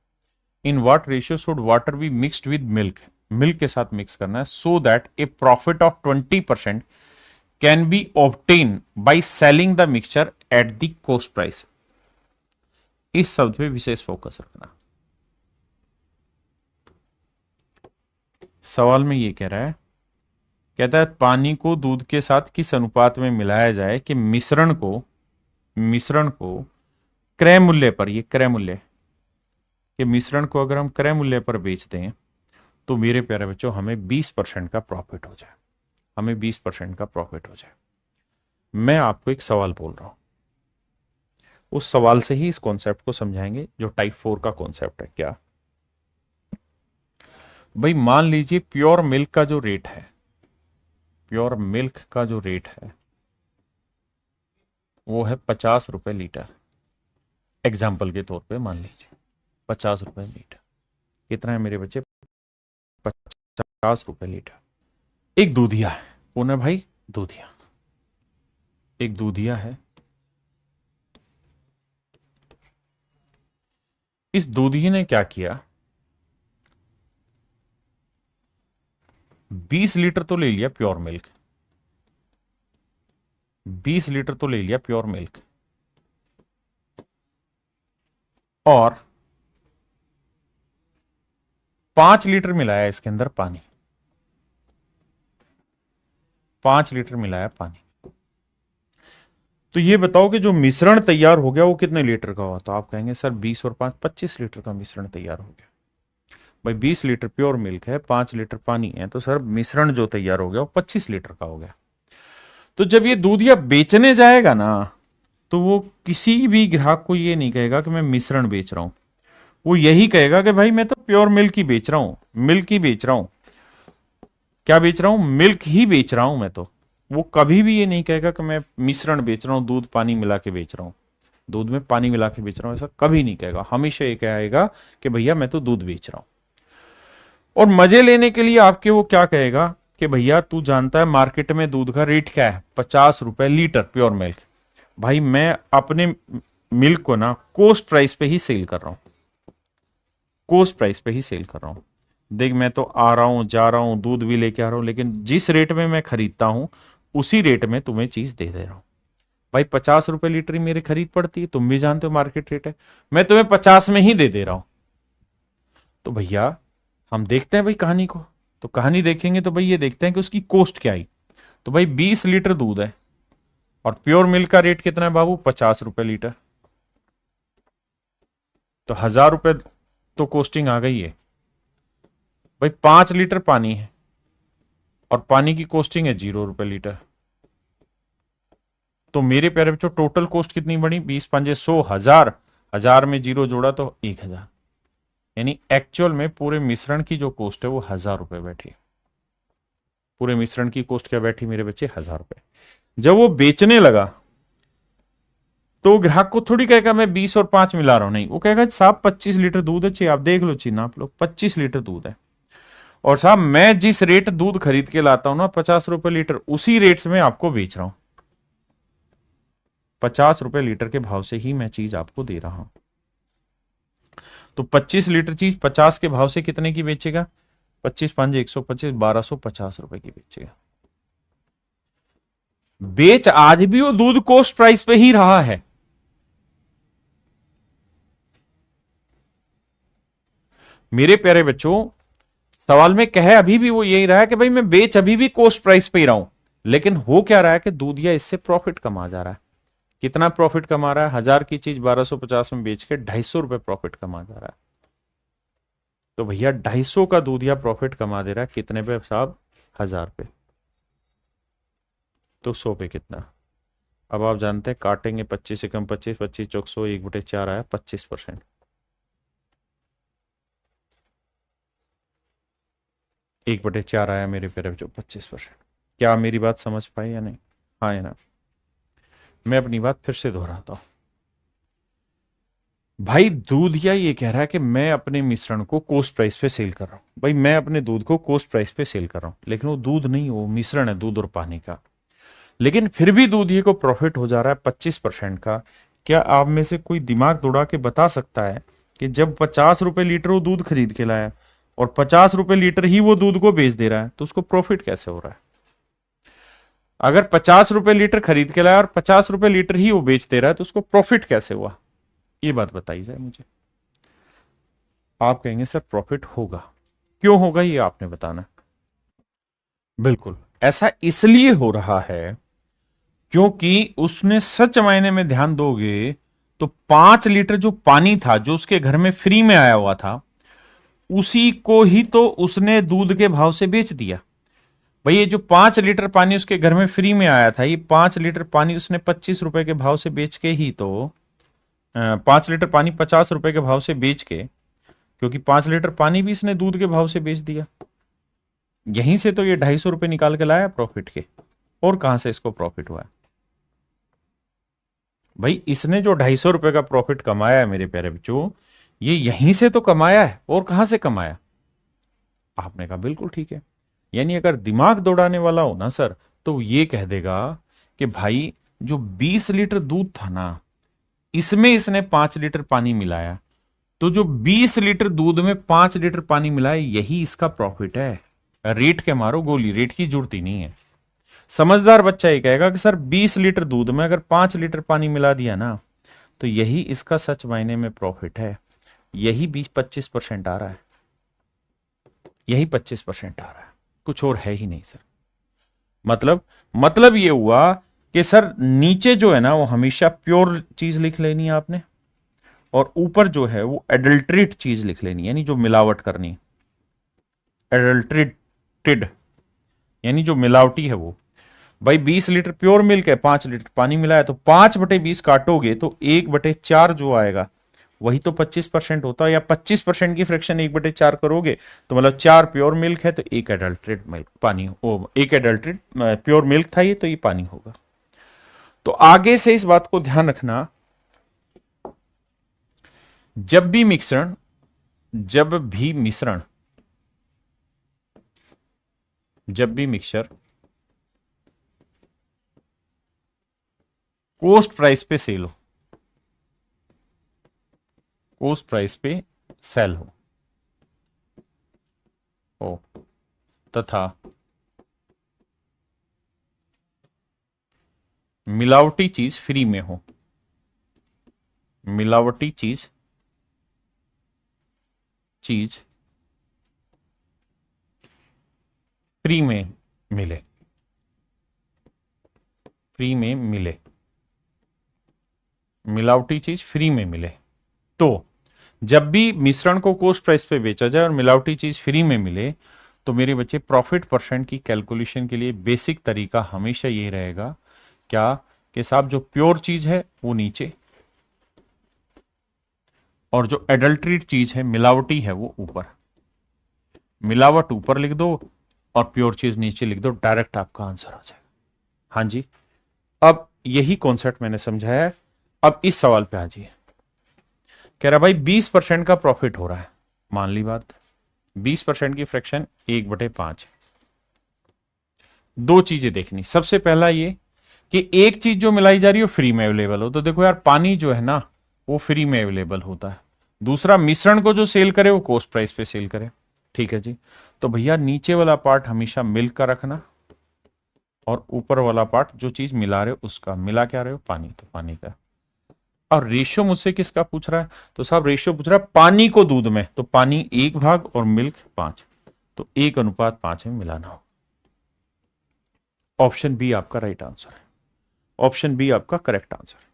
इन what ratio should water be mixed with milk. Milk के साथ मिक्स करना है, so that A profit of 20% can be obtain by selling the mixture at the cost price. इस शब्द पे विशेष फोकस रखना। सवाल में ये कह रहा है, कहता है पानी को दूध के साथ किस अनुपात में मिलाया जाए कि मिश्रण को क्रय मूल्य पर, ये क्रय मूल्य के मिश्रण को अगर हम क्रय मूल्य पर बेचते हैं तो मेरे प्यारे बच्चों हमें 20% का प्रॉफिट हो जाए। हमें 20% का प्रॉफिट हो जाए। मैं आपको एक सवाल बोल रहा हूं, उस सवाल से ही इस कॉन्सेप्ट को समझाएंगे जो टाइप 4 का कॉन्सेप्ट है। क्या भाई, मान लीजिए प्योर मिल्क का जो रेट है, प्योर मिल्क का जो रेट है वो है 50 रुपए लीटर। एग्जाम्पल के तौर पे मान लीजिए 50 रुपए लीटर। कितना है मेरे बच्चे? 50 रुपए लीटर। एक दूधिया है, कौन है भाई? दूधिया। एक दूधिया है। इस दूधी ने क्या किया, 20 लीटर तो ले लिया प्योर मिल्क, 20 लीटर तो ले लिया प्योर मिल्क। और 5 लीटर मिलाया इसके अंदर पानी, 5 लीटर मिलाया पानी। तो ये बताओ कि जो मिश्रण तैयार हो गया वो कितने लीटर का हुआ? तो आप कहेंगे सर 20 और 5 25 लीटर का मिश्रण तैयार हो गया। भाई 20 लीटर प्योर मिल्क है, 5 लीटर पानी है, तो सर मिश्रण जो तैयार हो गया वो 25 लीटर का हो गया। तो जब ये दूधिया बेचने जाएगा ना, तो वो किसी भी ग्राहक को ये नहीं कहेगा कि मैं मिश्रण बेच रहा हूं, वो यही कहेगा कि भाई मैं तो प्योर मिल्क ही बेच रहा हूं, मिल्क ही बेच रहा हूं। क्या बेच रहा हूं? मिल्क ही बेच रहा हूं मैं तो। वो कभी भी ये नहीं कहेगा कि मैं मिश्रण बेच रहा हूं, दूध पानी मिला के बेच रहा हूं, दूध में पानी मिला के बेच रहा हूं, ऐसा कभी नहीं कहेगा। हमेशा ये कहेगा कि भैया मैं तो दूध बेच रहा हूं। और मजे लेने के लिए आपके वो क्या कहेगा कि भैया तू जानता है मार्केट में दूध का रेट क्या है? 50 रुपए लीटर प्योर मिल्क। भाई मैं अपने मिल्क को ना कोस्ट प्राइस पे ही सेल कर रहा हूं, कोस्ट प्राइस पे ही सेल कर रहा हूं। देख मैं तो आ रहा हूं, जा रहा हूं, दूध भी लेके आ रहा हूं, लेकिन जिस रेट में मैं खरीदता हूं उसी रेट में तुम्हें चीज दे दे रहा हूं। भाई 50 रुपए लीटर ही मेरी खरीद पड़ती है, तुम भी जानते हो मार्केट रेट है, मैं तुम्हें 50 में ही दे दे रहा हूं। तो भैया हम देखते हैं भाई कहानी को, तो कहानी देखेंगे तो भाई ये देखते हैं कि उसकी कॉस्ट क्या आई। तो भाई 20 लीटर दूध है और प्योर मिल्क का रेट कितना है बाबू? 50 रुपए लीटर। तो 1000 रुपए तो कॉस्टिंग आ गई है। भाई 5 लीटर पानी है और पानी की कॉस्टिंग है 0 रुपए लीटर। तो मेरे प्यारे बच्चों टोटल कॉस्ट कितनी बनी? 20 पंजे 100, 1000, 1000 में 0 जोड़ा तो 1000। यानी एक्चुअल में पूरे मिश्रण की जो कॉस्ट है वो 1000 रुपए बैठी। पूरे मिश्रण की कॉस्ट क्या बैठी मेरे बच्चे? 1000 रुपए। जब वो बेचने लगा तो ग्राहक को थोड़ी कहेगा मैं 20 और 5 मिला रहा हूं, नहीं, वो कहेगा साहब 25 लीटर दूध है, चाहिए आप देख लो, चिन्ह आप लोग 25 लीटर दूध है, और साहब मैं जिस रेट दूध खरीद के लाता हूं ना 50 रुपए लीटर, उसी रेट से मैं आपको बेच रहा हूं, 50 रुपए लीटर के भाव से ही मैं चीज आपको दे रहा हूं। तो 25 लीटर चीज 50 के भाव से कितने की बेचेगा? 25 5 125, 1250 रुपए की बेचेगा। बेच आज भी वो दूध कॉस्ट प्राइस पे ही रहा है। मेरे प्यारे बच्चों सवाल में कहे अभी भी वो यही रहा है कि भाई मैं बेच अभी भी कॉस्ट प्राइस पे ही रहा हूं, लेकिन हो क्या रहा है कि दूधिया इससे प्रॉफिट कमा जा रहा है। कितना प्रॉफिट कमा रहा है? 1000 की चीज 1250 में बेच के 250 रुपए प्रॉफिट कमा जा रहा है। तो भैया 250 का दूधिया प्रॉफिट कमा दे रहा है कितने पे साहब? 1000 पे। तो 100 पे कितना? अब आप जानते हैं काटेंगे 25 से कम 25, 25 चौक 100, 1/4 आया 25%। 1/4 आया मेरे प्यारे बच्चों 25%। क्या मेरी बात समझ पाए या नहीं? हाँ या ना? मैं अपनी बात फिर से दोहराता हूं। भाई दूधिया ये कह रहा है कि मैं अपने मिश्रण को कॉस्ट प्राइस पे सेल कर रहा हूं। भाई मैं अपने दूध को कॉस्ट प्राइस पे सेल कर रहा हूं, लेकिन वो दूध नहीं, वो मिश्रण है दूध और पानी का। लेकिन फिर भी दूधिये को प्रॉफिट हो जा रहा है 25% का। क्या आप में से कोई दिमाग दौड़ा के बता सकता है कि जब 50 रुपए लीटर वो दूध खरीद के लाया और 50 रुपए लीटर ही वो दूध को बेच दे रहा है, तो उसको प्रॉफिट कैसे हो रहा है? अगर 50 रुपए लीटर खरीद के लाया और 50 रुपए लीटर ही वो बेच दे रहा है, तो उसको प्रॉफिट कैसे हुआ? ये बात बताई जाए मुझे। आप कहेंगे सर प्रॉफिट होगा, क्यों होगा ये आपने बताना। बिल्कुल ऐसा इसलिए हो रहा है क्योंकि उसने सच मायने में ध्यान दोगे तो 5 लीटर जो पानी था जो उसके घर में फ्री में आया हुआ था, उसी को ही तो उसने दूध के भाव से बेच दिया। भाई ये जो 5 लीटर पानी उसके घर में फ्री में आया था, ये 5 लीटर पानी उसने 25 रुपए के भाव से बेच के ही तो 5 लीटर पानी 50 रुपए के भाव से बेच के, क्योंकि 5 लीटर पानी भी इसने दूध के भाव से बेच दिया, यहीं से तो ये 250 रुपए निकाल के लाया प्रॉफिट के। और कहां से इसको प्रॉफिट हुआ है? भाई इसने जो 250 रुपए का प्रॉफिट कमाया है मेरे प्यारे बच्चों, ये यहीं से तो कमाया है, और कहां से कमाया? आपने कहा बिल्कुल ठीक है। यानी अगर दिमाग दौड़ाने वाला हो ना सर, तो ये कह देगा कि भाई जो 20 लीटर दूध था ना, इसमें इसने 5 लीटर पानी मिलाया, तो जो 20 लीटर दूध में 5 लीटर पानी मिलाया, यही इसका प्रॉफिट है। रेट के मारो गोली, रेट की जरूरत ही नहीं है। समझदार बच्चा ये कहेगा कि सर 20 लीटर दूध में अगर 5 लीटर पानी मिला दिया ना, तो यही इसका सच मायने में प्रॉफिट है, यही 20-25% आ रहा है, यही 25% आ रहा है, कुछ और है ही नहीं सर। मतलब ये हुआ कि सर नीचे जो है ना वो हमेशा प्योर चीज लिख लेनी है आपने, और ऊपर जो है वो एडल्ट्रेट चीज लिख लेनी है, यानी जो मिलावट करनी, एडल्ट्रेटेड यानी जो मिलावटी है वो। भाई 20 लीटर प्योर मिल्क है, 5 लीटर पानी मिलाया, तो 5/20 काटोगे तो 1/4 जो आएगा वही तो 25% होता है, या 25% की फ्रैक्शन 1/4 करोगे तो मतलब 4 प्योर मिल्क है तो एक एडल्ट्रेट मिल्क पानी, एक एडल्ट्रेट प्योर मिल्क था ये, तो ये पानी होगा। तो आगे से इस बात को ध्यान रखना, जब भी मिश्रण जब भी मिक्सचर कोस्ट प्राइस पे सेल हो, कोस्ट प्राइस पे सेल हो तथा मिलावटी चीज फ्री में हो, मिलावटी चीज फ्री में मिले, फ्री में मिले, मिलावटी चीज फ्री में मिले। तो जब भी मिश्रण को कोस्ट प्राइस पे बेचा जाए और मिलावटी चीज फ्री में मिले, तो मेरे बच्चे प्रॉफिट परसेंट की कैलकुलेशन के लिए बेसिक तरीका हमेशा ये रहेगा क्या, कि साहब जो प्योर चीज है वो नीचे, और जो एडल्ट्रेट चीज है मिलावटी है वो ऊपर। मिलावट ऊपर लिख दो और प्योर चीज नीचे लिख दो, डायरेक्ट आपका आंसर आ जाएगा। हाँ जी, अब यही कॉन्सेप्ट मैंने समझाया है। अब इस सवाल पे आ जाइए, कह रहा भाई 20% का प्रॉफिट हो रहा है, मान ली बात, 20% की फ्रैक्शन 1/5। दो चीजें देखनी, सबसे पहला ये कि एक चीज जो मिलाई जा रही हो फ्री में अवेलेबल हो, तो देखो यार पानी जो है ना वो फ्री में अवेलेबल होता है। दूसरा, मिश्रण को जो सेल करे वो कॉस्ट प्राइस पे सेल करे, ठीक है जी। तो भैया नीचे वाला पार्ट हमेशा मिल्क का रखना, और ऊपर वाला पार्ट जो चीज मिला रहे हो उसका, मिला क्या रहे हो, पानी, तो पानी का। और रेशियो मुझसे किसका पूछ रहा है, तो साहब रेशियो पूछ रहा है पानी को दूध में, तो पानी 1 भाग और मिल्क 5, तो 1:5 में मिलाना हो। ऑप्शन बी आपका राइट आंसर है, ऑप्शन बी आपका करेक्ट आंसर है।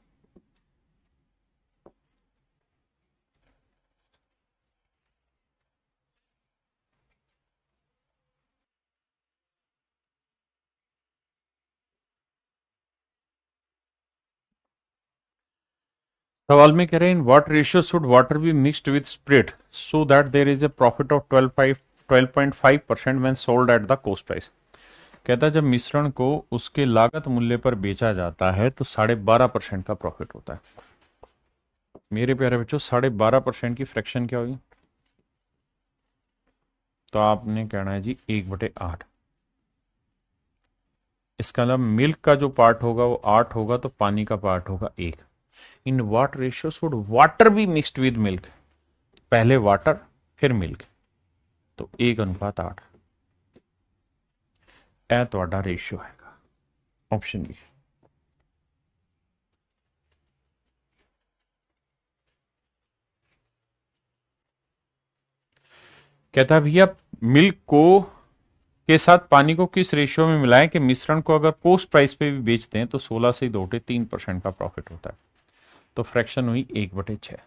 सवाल में कह रहे हैं in what ratio should water be mixed with spirit so that there is a profit of 12.5% when sold at the cost price. कहता है जब मिश्रण को उसके लागत मूल्य पर बेचा जाता है तो 12.5% का प्रॉफिट होता है। मेरे प्यारे बच्चों 12.5% की फ्रैक्शन क्या होगी, तो आपने कहना है जी 1/8। इसका मतलब मिल्क का जो पार्ट होगा वो 8 होगा, तो पानी का पार्ट होगा 1। इन what ratio should water be mixed with milk, पहले वाटर फिर मिल्क, तो 1:8 ए ਤੁਹਾਡਾ रेशियो आएगा, ऑप्शन बी। कहता है भैया मिल्क को के साथ पानी को किस रेशियो में मिलाएं कि मिश्रण को अगर कोस्ट प्राइस पे भी बेचते हैं तो 16 से 2/3% का प्रॉफिट होता है। तो फ्रैक्शन हुई 1/6,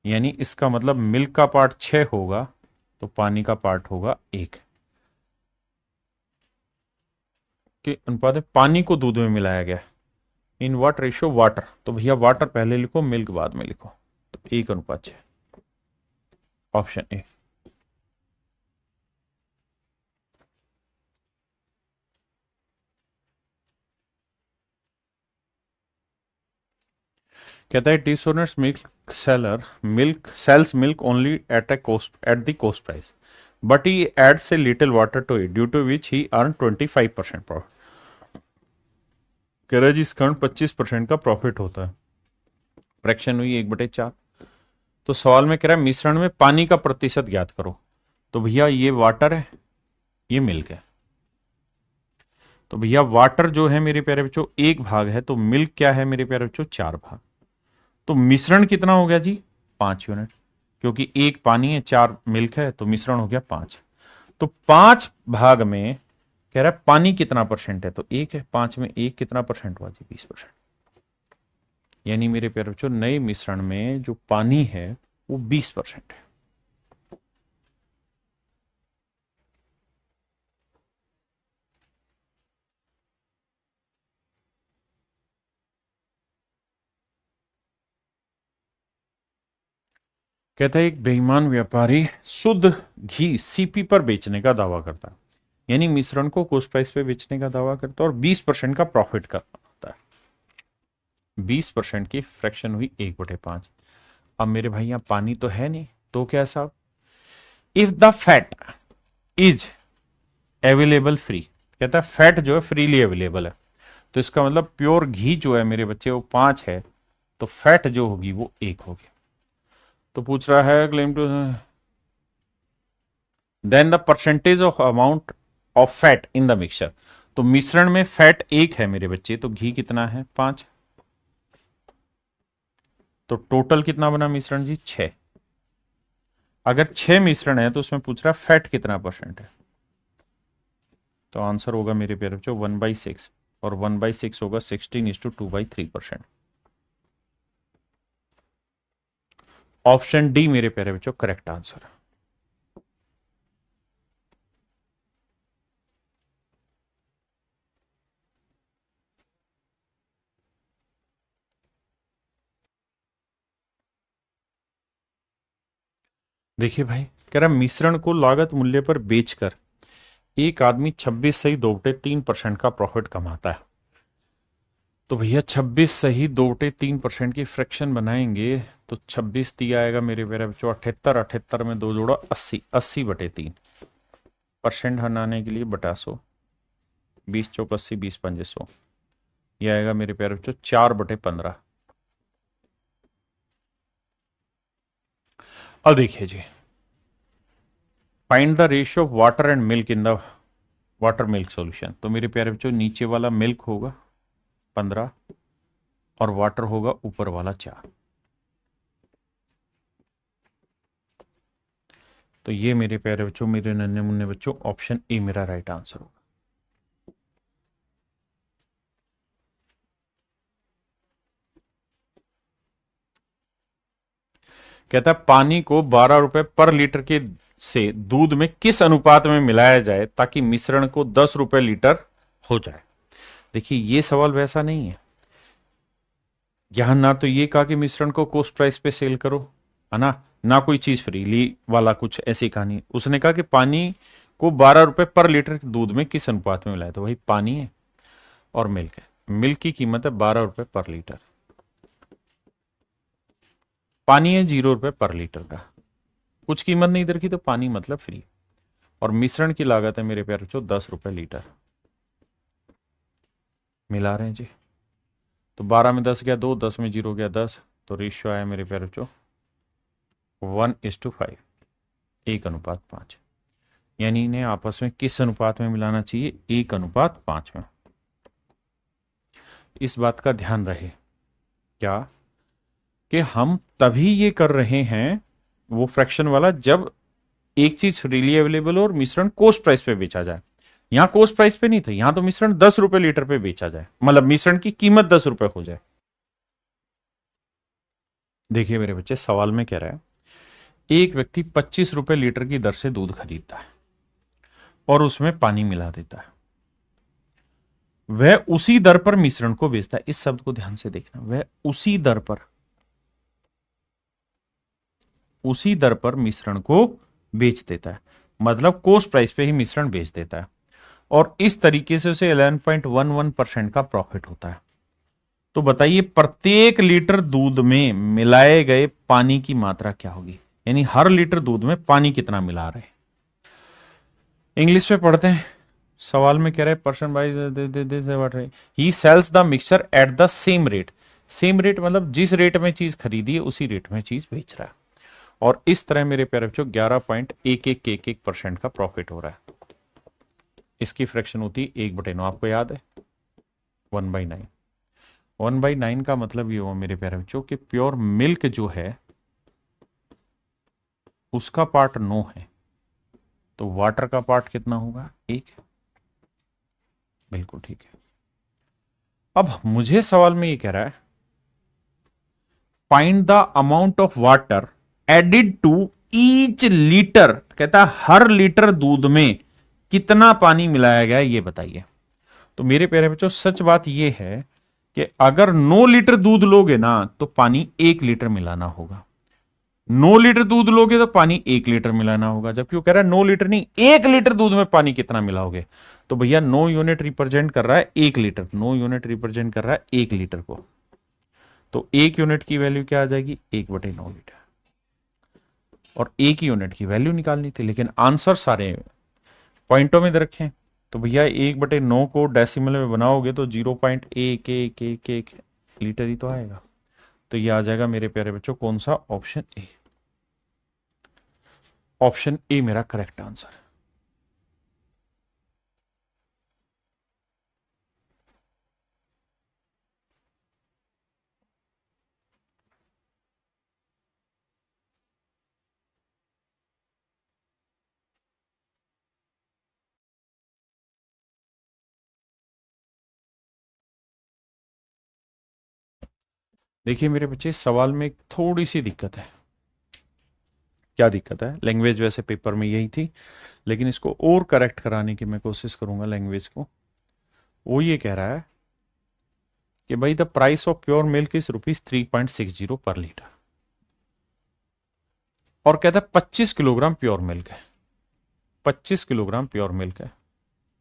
यानी इसका मतलब मिल्क का पार्ट 6 होगा तो पानी का पार्ट होगा 1 के अनुपात में। पानी को दूध में मिलाया गया, इन व्हाट रेशियो वाटर, तो भैया वाटर पहले लिखो मिल्क बाद में लिखो, तो 1:6, ऑप्शन ए। कहता है dishonest milk seller sells milk only at the cost price, but he adds a little water to it, due to which he earned 25% profit। कह रहा है जी इसका 25% का प्रॉफिट होता है, फ्रैक्शन हुई 1/4। तो सवाल में कह रहा है मिश्रण में पानी का प्रतिशत ज्ञात करो, तो भैया ये वाटर है, ये मिल्क है, तो भैया वाटर जो है मेरे प्यारे बच्चों 1 भाग है, तो मिल्क क्या है मेरे प्यारे बच्चों 4 भाग। तो मिश्रण कितना हो गया जी 5 यूनिट, क्योंकि 1 पानी है 4 मिल्क है, तो मिश्रण हो गया 5। तो 5 भाग में कह रहा है पानी कितना परसेंट है, तो 1 है, 5 में 1 कितना परसेंट हुआ जी 20%। यानी मेरे प्यारे बच्चों नए मिश्रण में जो पानी है वो 20% है। कहता है एक बेईमान व्यापारी शुद्ध घी सीपी पर बेचने का दावा करता है, यानी मिश्रण को कॉस्ट प्राइस पे बेचने का दावा करता है और 20% का प्रॉफिट का होता है। 20% की फ्रैक्शन हुई 1/5। अब मेरे भाई यहां पानी तो है नहीं, तो क्या साहब, if the fat is available free, कहता है फैट जो है फ्रीली अवेलेबल है, तो इसका मतलब प्योर घी जो है मेरे बच्चे वो 5 है, तो फैट जो होगी वो 1 होगी। तो पूछ रहा है claim to then the percentage of amount of fat in the mixture, तो मिश्रण में फैट 1 है मेरे बच्चे, तो घी कितना है 5, तो टोटल कितना बना मिश्रण जी 6। अगर 6 मिश्रण है तो उसमें पूछ रहा है फैट कितना परसेंट है, तो आंसर होगा मेरे प्यारे बच्चों 1/6, और 1/6 होगा 16:2/3%। ऑप्शन डी मेरे प्यारे बच्चों करेक्ट आंसर है। देखिए भाई, कह रहा मिश्रण को लागत मूल्य पर बेचकर एक आदमी 26 सही 2/3% का प्रॉफिट कमाता है। तो भैया 26 सही 2/3% की फ्रैक्शन बनाएंगे, तो 26 दिया आएगा मेरे प्यारे बच्चों 78, 78 में 2 जोड़ा 80, 80/3 परसेंट हटाने के लिए बटा 100, 20 चौक 80, 20 पंजे 100, यह आएगा मेरे प्यारे बच्चों 4/15। अब देखिए जी, find the ratio of water and milk in the water milk solution, तो मेरे प्यारे बच्चों नीचे वाला मिल्क होगा 15 और वाटर होगा ऊपर वाला 4, तो ये मेरे प्यारे बच्चों मेरे नन्हे मुन्ने बच्चों ऑप्शन ए मेरा राइट आंसर होगा। कहता है पानी को 12 रुपए पर लीटर के से दूध में किस अनुपात में मिलाया जाए ताकि मिश्रण को 10 रुपए लीटर हो जाए। देखिए ये सवाल वैसा नहीं है, यहां ना तो ये कहा कि मिश्रण को कॉस्ट प्राइस पे सेल करो, है ना कोई चीज फ्रीली वाला कुछ ऐसी कहानी, उसने कहा कि पानी को 12 रुपए पर लीटर दूध में किस अनुपात में मिलाए, तो वही पानी है और मिल्क है। मिल्क की कीमत है 12 रुपए पर लीटर, पानी है 0 रुपए पर लीटर का, कुछ कीमत नहीं इधर की, तो पानी मतलब फ्री, और मिश्रण की लागत है मेरे प्यारे बच्चों 10 रुपए लीटर। मिला रहे हैं जी, तो 12 में 10 गया 2, 10 में 0 गया 10, तो रेशियो आया मेरे प्यारे बच्चों 1:5, 1:5, यानी इन्हें आपस में किस अनुपात में मिलाना चाहिए, 1:5 में। इस बात का ध्यान रहे क्या कि हम तभी ये कर रहे हैं वो फ्रैक्शन वाला जब एक चीज फ्रीली अवेलेबल हो और मिश्रण कॉस्ट प्राइस पे बेचा जाए। यहां कॉस्ट प्राइस पे नहीं था, यहां तो मिश्रण 10 रुपए लीटर पे बेचा जाए, मतलब मिश्रण की कीमत 10 रुपए हो जाए। देखिए मेरे बच्चे सवाल में कह रहा है एक व्यक्ति 25 रुपए लीटर की दर से दूध खरीदता है और उसमें पानी मिला देता है, वह उसी दर पर मिश्रण को बेचता है। इस शब्द को ध्यान से देखना, वह उसी दर पर मिश्रण को बेच देता है, मतलब कॉस्ट प्राइस पे ही मिश्रण बेच देता है, और इस तरीके से उसे 11.11% का प्रॉफिट होता है। तो बताइए प्रत्येक लीटर दूध में मिलाए गए पानी की मात्रा क्या होगी, यानी हर लीटर दूध में पानी कितना मिला रहे। इंग्लिश में पढ़ते हैं, सवाल में कह रहे हैं person buy he sells the mixture at the same rate, same rate मतलब जिस रेट में चीज खरीदी है उसी रेट में चीज बेच रहा है, और इस तरह मेरे प्यारे बच्चों 11.1111% का प्रॉफिट हो रहा है। इसकी फ्रैक्शन होती है 1/9, आपको याद है 1/9। 1/9 का मतलब ये हुआ मेरे प्यारे बच्चों कि प्योर मिल्क जो है उसका पार्ट 9 है, तो वाटर का पार्ट कितना होगा 1। बिल्कुल ठीक है। अब मुझे सवाल में ये कह रहा है find the amount of water added to each litre, कहता है हर लीटर दूध में कितना पानी मिलाया गया ये बताइए। तो मेरे प्यारे बच्चों सच बात यह है कि अगर 9 लीटर दूध लोगे ना तो पानी 1 लीटर मिलाना होगा। 9 लीटर दूध लोगे तो पानी 1 लीटर मिलाना होगा, जबकि वो कह रहा है 9 लीटर नहीं 1 लीटर दूध में पानी कितना मिलाओगे। तो भैया 9 यूनिट रिप्रेजेंट कर रहा है 1 लीटर, 9 यूनिट रिप्रेजेंट कर रहा है 1 लीटर को। तो 1 यूनिट की वैल्यू क्या आ जाएगी 1/9 लीटर, और 1 यूनिट की वैल्यू निकालनी थी, लेकिन आंसर सारे पॉइंटों में दे रखे हैं। तो भैया 1/9 को डेसिमल में बनाओगे तो 0.1111 लीटर ही तो आएगा। तो ये आ जाएगा मेरे प्यारे बच्चों कौन सा, ऑप्शन ए। ऑप्शन ए मेरा करेक्ट आंसर है। देखिए मेरे बच्चे सवाल में एक थोड़ी सी दिक्कत है। क्या दिक्कत है? लैंग्वेज वैसे पेपर में यही थी, लेकिन इसको और करेक्ट कराने की मैं कोशिश करूंगा लैंग्वेज को। वो ये कह रहा है कि भाई the price of pure milk is ₹3.60 पर लीटर, और कहता है 25 किलोग्राम प्योर मिल्क है। 25 किलोग्राम प्योर मिल्क है,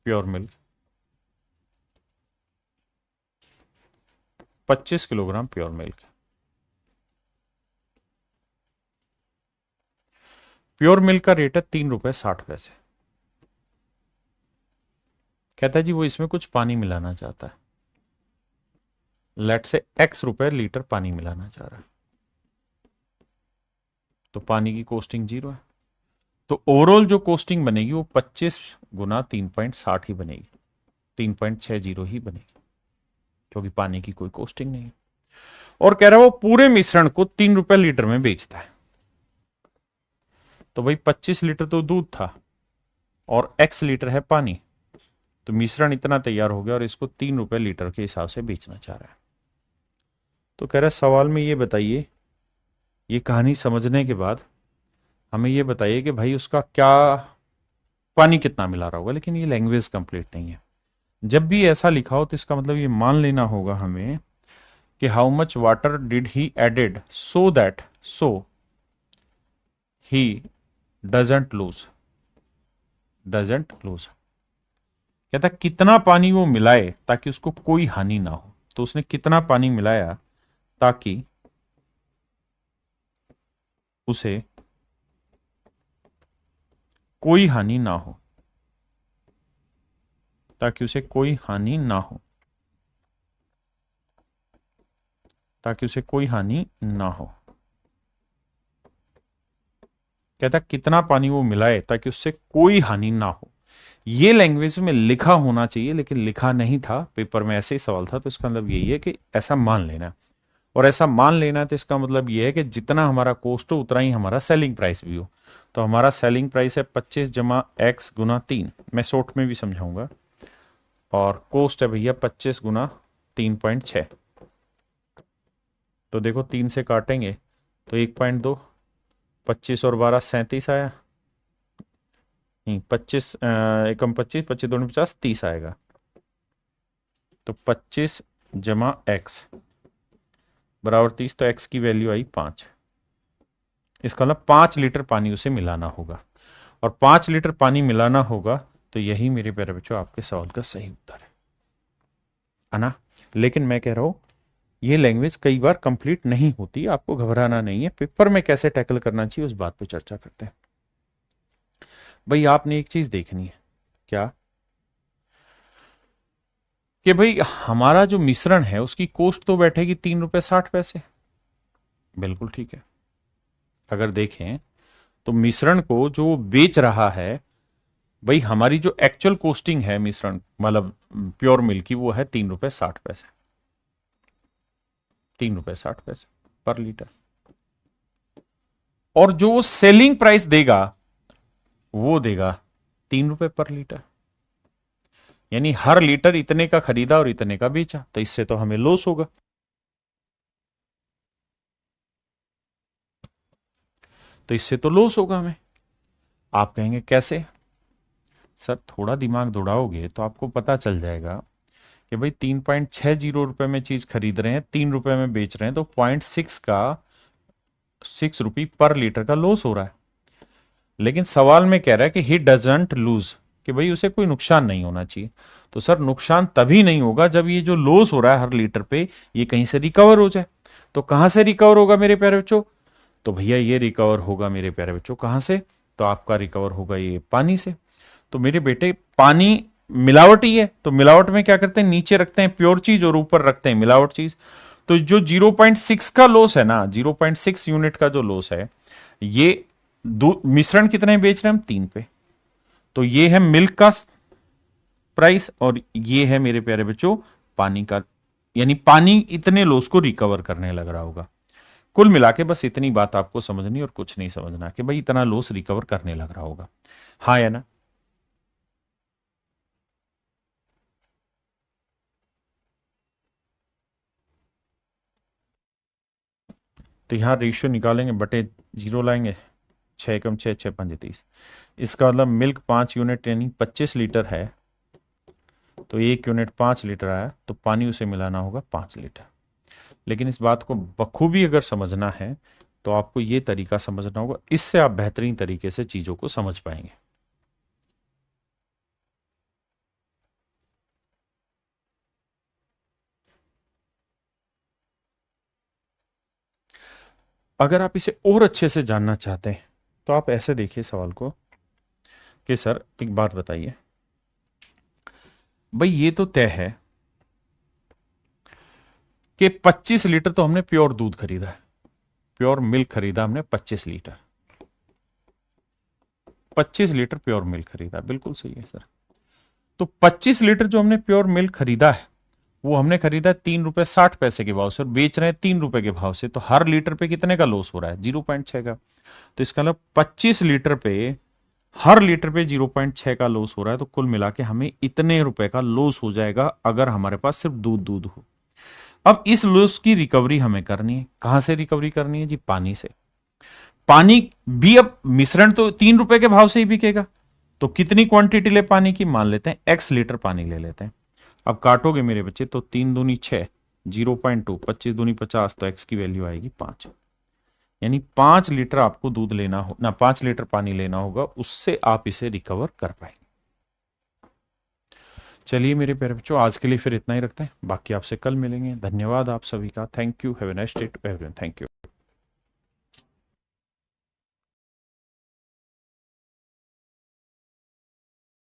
pure milk 25 kilogram pure milk. Pure milk का रेट है ₹3.60। कहता है जी वो इसमें कुछ पानी मिलाना चाहता है, लेट से X रुपए लीटर पानी मिलाना चाह रहा है, तो पानी की कॉस्टिंग 0 है। तो ओवरऑल जो कॉस्टिंग बनेगी वो 25 गुना 3.60 ही बनेगी, 3.60 ही बनेगी, क्योंकि पानी की कोई कॉस्टिंग नहीं है। और कह रहा है वो पूरे मिश्रण को ₹3 लीटर में बेचता है। तो भाई 25 लीटर तो दूध था और X लीटर है पानी, तो मिश्रण इतना तैयार हो गया और इसको ₹3 लीटर के हिसाब से बेचना चाह रहा है। तो कह रहा है सवाल में ये बताइए, ये कहानी समझने के बाद हमें ये बताइए कि भाई उसका क्या पानी कितना मिला रहा होगा, लेकिन ये लैंग्वेज कंप्लीट नहीं है। जब भी ऐसा लिखा हो तो इसका मतलब ये मान लेना होगा हमें कि how much water did he added so he doesn't lose कहता कितना पानी वो मिलाए ताकि उसको कोई हानि ना हो। तो उसने कितना पानी मिलाया ताकि उसे कोई हानि ना हो, ताकि उसे कोई हानि ना हो, ताकि उसे कोई हानि ना हो। कहता कितना पानी वो मिलाए ताकि उससे कोई हानि ना हो। ये लैंग्वेज में लिखा होना चाहिए, लेकिन लिखा नहीं था पेपर में, ऐसे ही सवाल था। तो इसका मतलब यही है कि ऐसा मान लेना, और ऐसा मान लेना तो इसका मतलब यह है कि जितना हमारा कॉस्ट हो उतना ही हमारा सेलिंग प्राइस भी हो। तो हमारा सेलिंग प्राइस है 25 जमा X गुना 3, मैं शॉर्ट में भी समझाऊंगा, और कॉस्ट है भैया 25 गुना 3.6। तो देखो 3 से काटेंगे तो 1.2, 25 और 12 37 आया, नहीं 25 एकम 25, 25 2 50, 30 आएगा। तो 25 जमा X बराबर 30, तो X की वैल्यू आई 5। इसका मतलब 5 लीटर पानी उसे मिलाना होगा, और 5 लीटर पानी मिलाना होगा। तो यही मेरे प्यारे बच्चों आपके सवाल का सही उत्तर है ना। लेकिन मैं कह रहा हूं ये लैंग्वेज कई बार कंप्लीट नहीं होती, आपको घबराना नहीं है। पेपर में कैसे टैकल करना चाहिए उस बात पे चर्चा करते हैं। भाई आपने एक चीज देखनी है, क्या कि भाई हमारा जो मिश्रण है उसकी कॉस्ट तो बैठेगी ₹3.60। बिल्कुल ठीक है। अगर देखें तो मिश्रण को जो बेच रहा है भाई हमारी जो एक्चुअल कोस्टिंग है मिश्रण मतलब प्योर मिल्क की, वो है 3 रुपए 60 पैसे, 3 रुपए 60 पैसे पर लीटर। और जो वो सेलिंग प्राइस देगा वो देगा 3 रुपए पर लीटर। यानी हर लीटर इतने का खरीदा और इतने का बेचा, तो इससे तो हमें लॉस होगा। तो इससे तो लॉस होगा हमें। आप कहेंगे कैसे? सर थोड़ा दिमाग दौड़ाओगे तो आपको पता चल जाएगा कि भाई 3.60 रुपए में चीज खरीद रहे हैं, 3 रुपए में बेच रहे हैं, तो 6 रुपी पर लीटर का लॉस हो रहा है। लेकिन सवाल में कह रहा है कि ही डजंट लूज, कि भाई उसे कोई नुकसान नहीं होना चाहिए। तो सर नुकसान तभी नहीं होगा जब ये जो लॉस हो रहा है हर लीटर पे, ये कहीं से रिकवर हो जाए। तो कहां से रिकवर होगा मेरे प्यारे बच्चों? तो भैया ये रिकवर होगा मेरे प्यारे बच्चों कहां से? तो आपका रिकवर होगा ये पानी से। तो मेरे बेटे पानी मिलावट ही है, तो मिलावट में क्या करते हैं, नीचे रखते हैं प्योर चीज और ऊपर रखते हैं मिलावट चीज। तो जो 0.6 का लॉस है ना, 0.6 यूनिट का जो लॉस है, ये मिश्रण कितने बेच रहे हैं हम? 3 पे। तो ये है मिल्क का प्राइस और ये है मेरे प्यारे बच्चों पानी का। यानी पानी इतने लॉस को रिकवर करने लग रहा होगा। कुल मिला के बस इतनी बात आपको समझनी और कुछ नहीं समझना कि भाई इतना लॉस रिकवर करने लग रहा होगा। हाँ या ना? तो यहां रेशियो निकालेंगे, बटे 0 लाएंगे, 6 × 6 6×5 = 30। इसका मतलब मिल्क 5 यूनिट यानी 25 लीटर है, तो 1 यूनिट 5 लीटर आया, तो पानी उसे मिलाना होगा 5 लीटर। लेकिन इस बात को बखूबी अगर समझना है तो आपको ये तरीका समझना होगा, इससे आप बेहतरीन तरीके से चीजों को समझ पाएंगे। अगर आप इसे और अच्छे से जानना चाहते हैं तो आप ऐसे देखिए सवाल को कि सर एक बात बताइए, भाई ये तो तय है कि 25 लीटर तो हमने प्योर दूध खरीदा है, प्योर मिल्क खरीदा हमने 25 लीटर, 25 लीटर प्योर मिल्क खरीदा, बिल्कुल सही है सर। तो 25 लीटर जो हमने प्योर मिल्क खरीदा है वो हमने खरीदा 3 रुपए 60 पैसे के भाव से और बेच रहे हैं 3 रुपए के भाव से, तो हर लीटर पे कितने का लॉस हो रहा है? 0.6 का। तो इसका मतलब 25 लीटर पे हर लीटर पे 0.6 का लॉस हो रहा है, तो कुल मिला के हमें इतने रुपए का लॉस हो जाएगा अगर हमारे पास सिर्फ दूध दूध हो। अब इस लॉस की रिकवरी हमें करनी है। कहां से रिकवरी करनी है जी? पानी से। पानी भी अब मिश्रण तो 3 रुपए के भाव से ही बिकेगा, तो कितनी क्वांटिटी ले पानी की? मान लेते हैं x लीटर पानी ले लेते हैं। अब काटोगे मेरे बच्चे तो 3 दूनी 6, 0.2, 25 दूनी 50, तो x की वैल्यू आएगी 5। यानी 5 लीटर आपको दूध लेना हो ना, 5 लीटर पानी लेना होगा, उससे आप इसे रिकवर कर पाएंगे। चलिए मेरे प्यारे बच्चों आज के लिए फिर इतना ही रखते हैं, बाकी आपसे कल मिलेंगे। धन्यवाद आप सभी का। Thank you. Have a nice day to everyone. Thank you.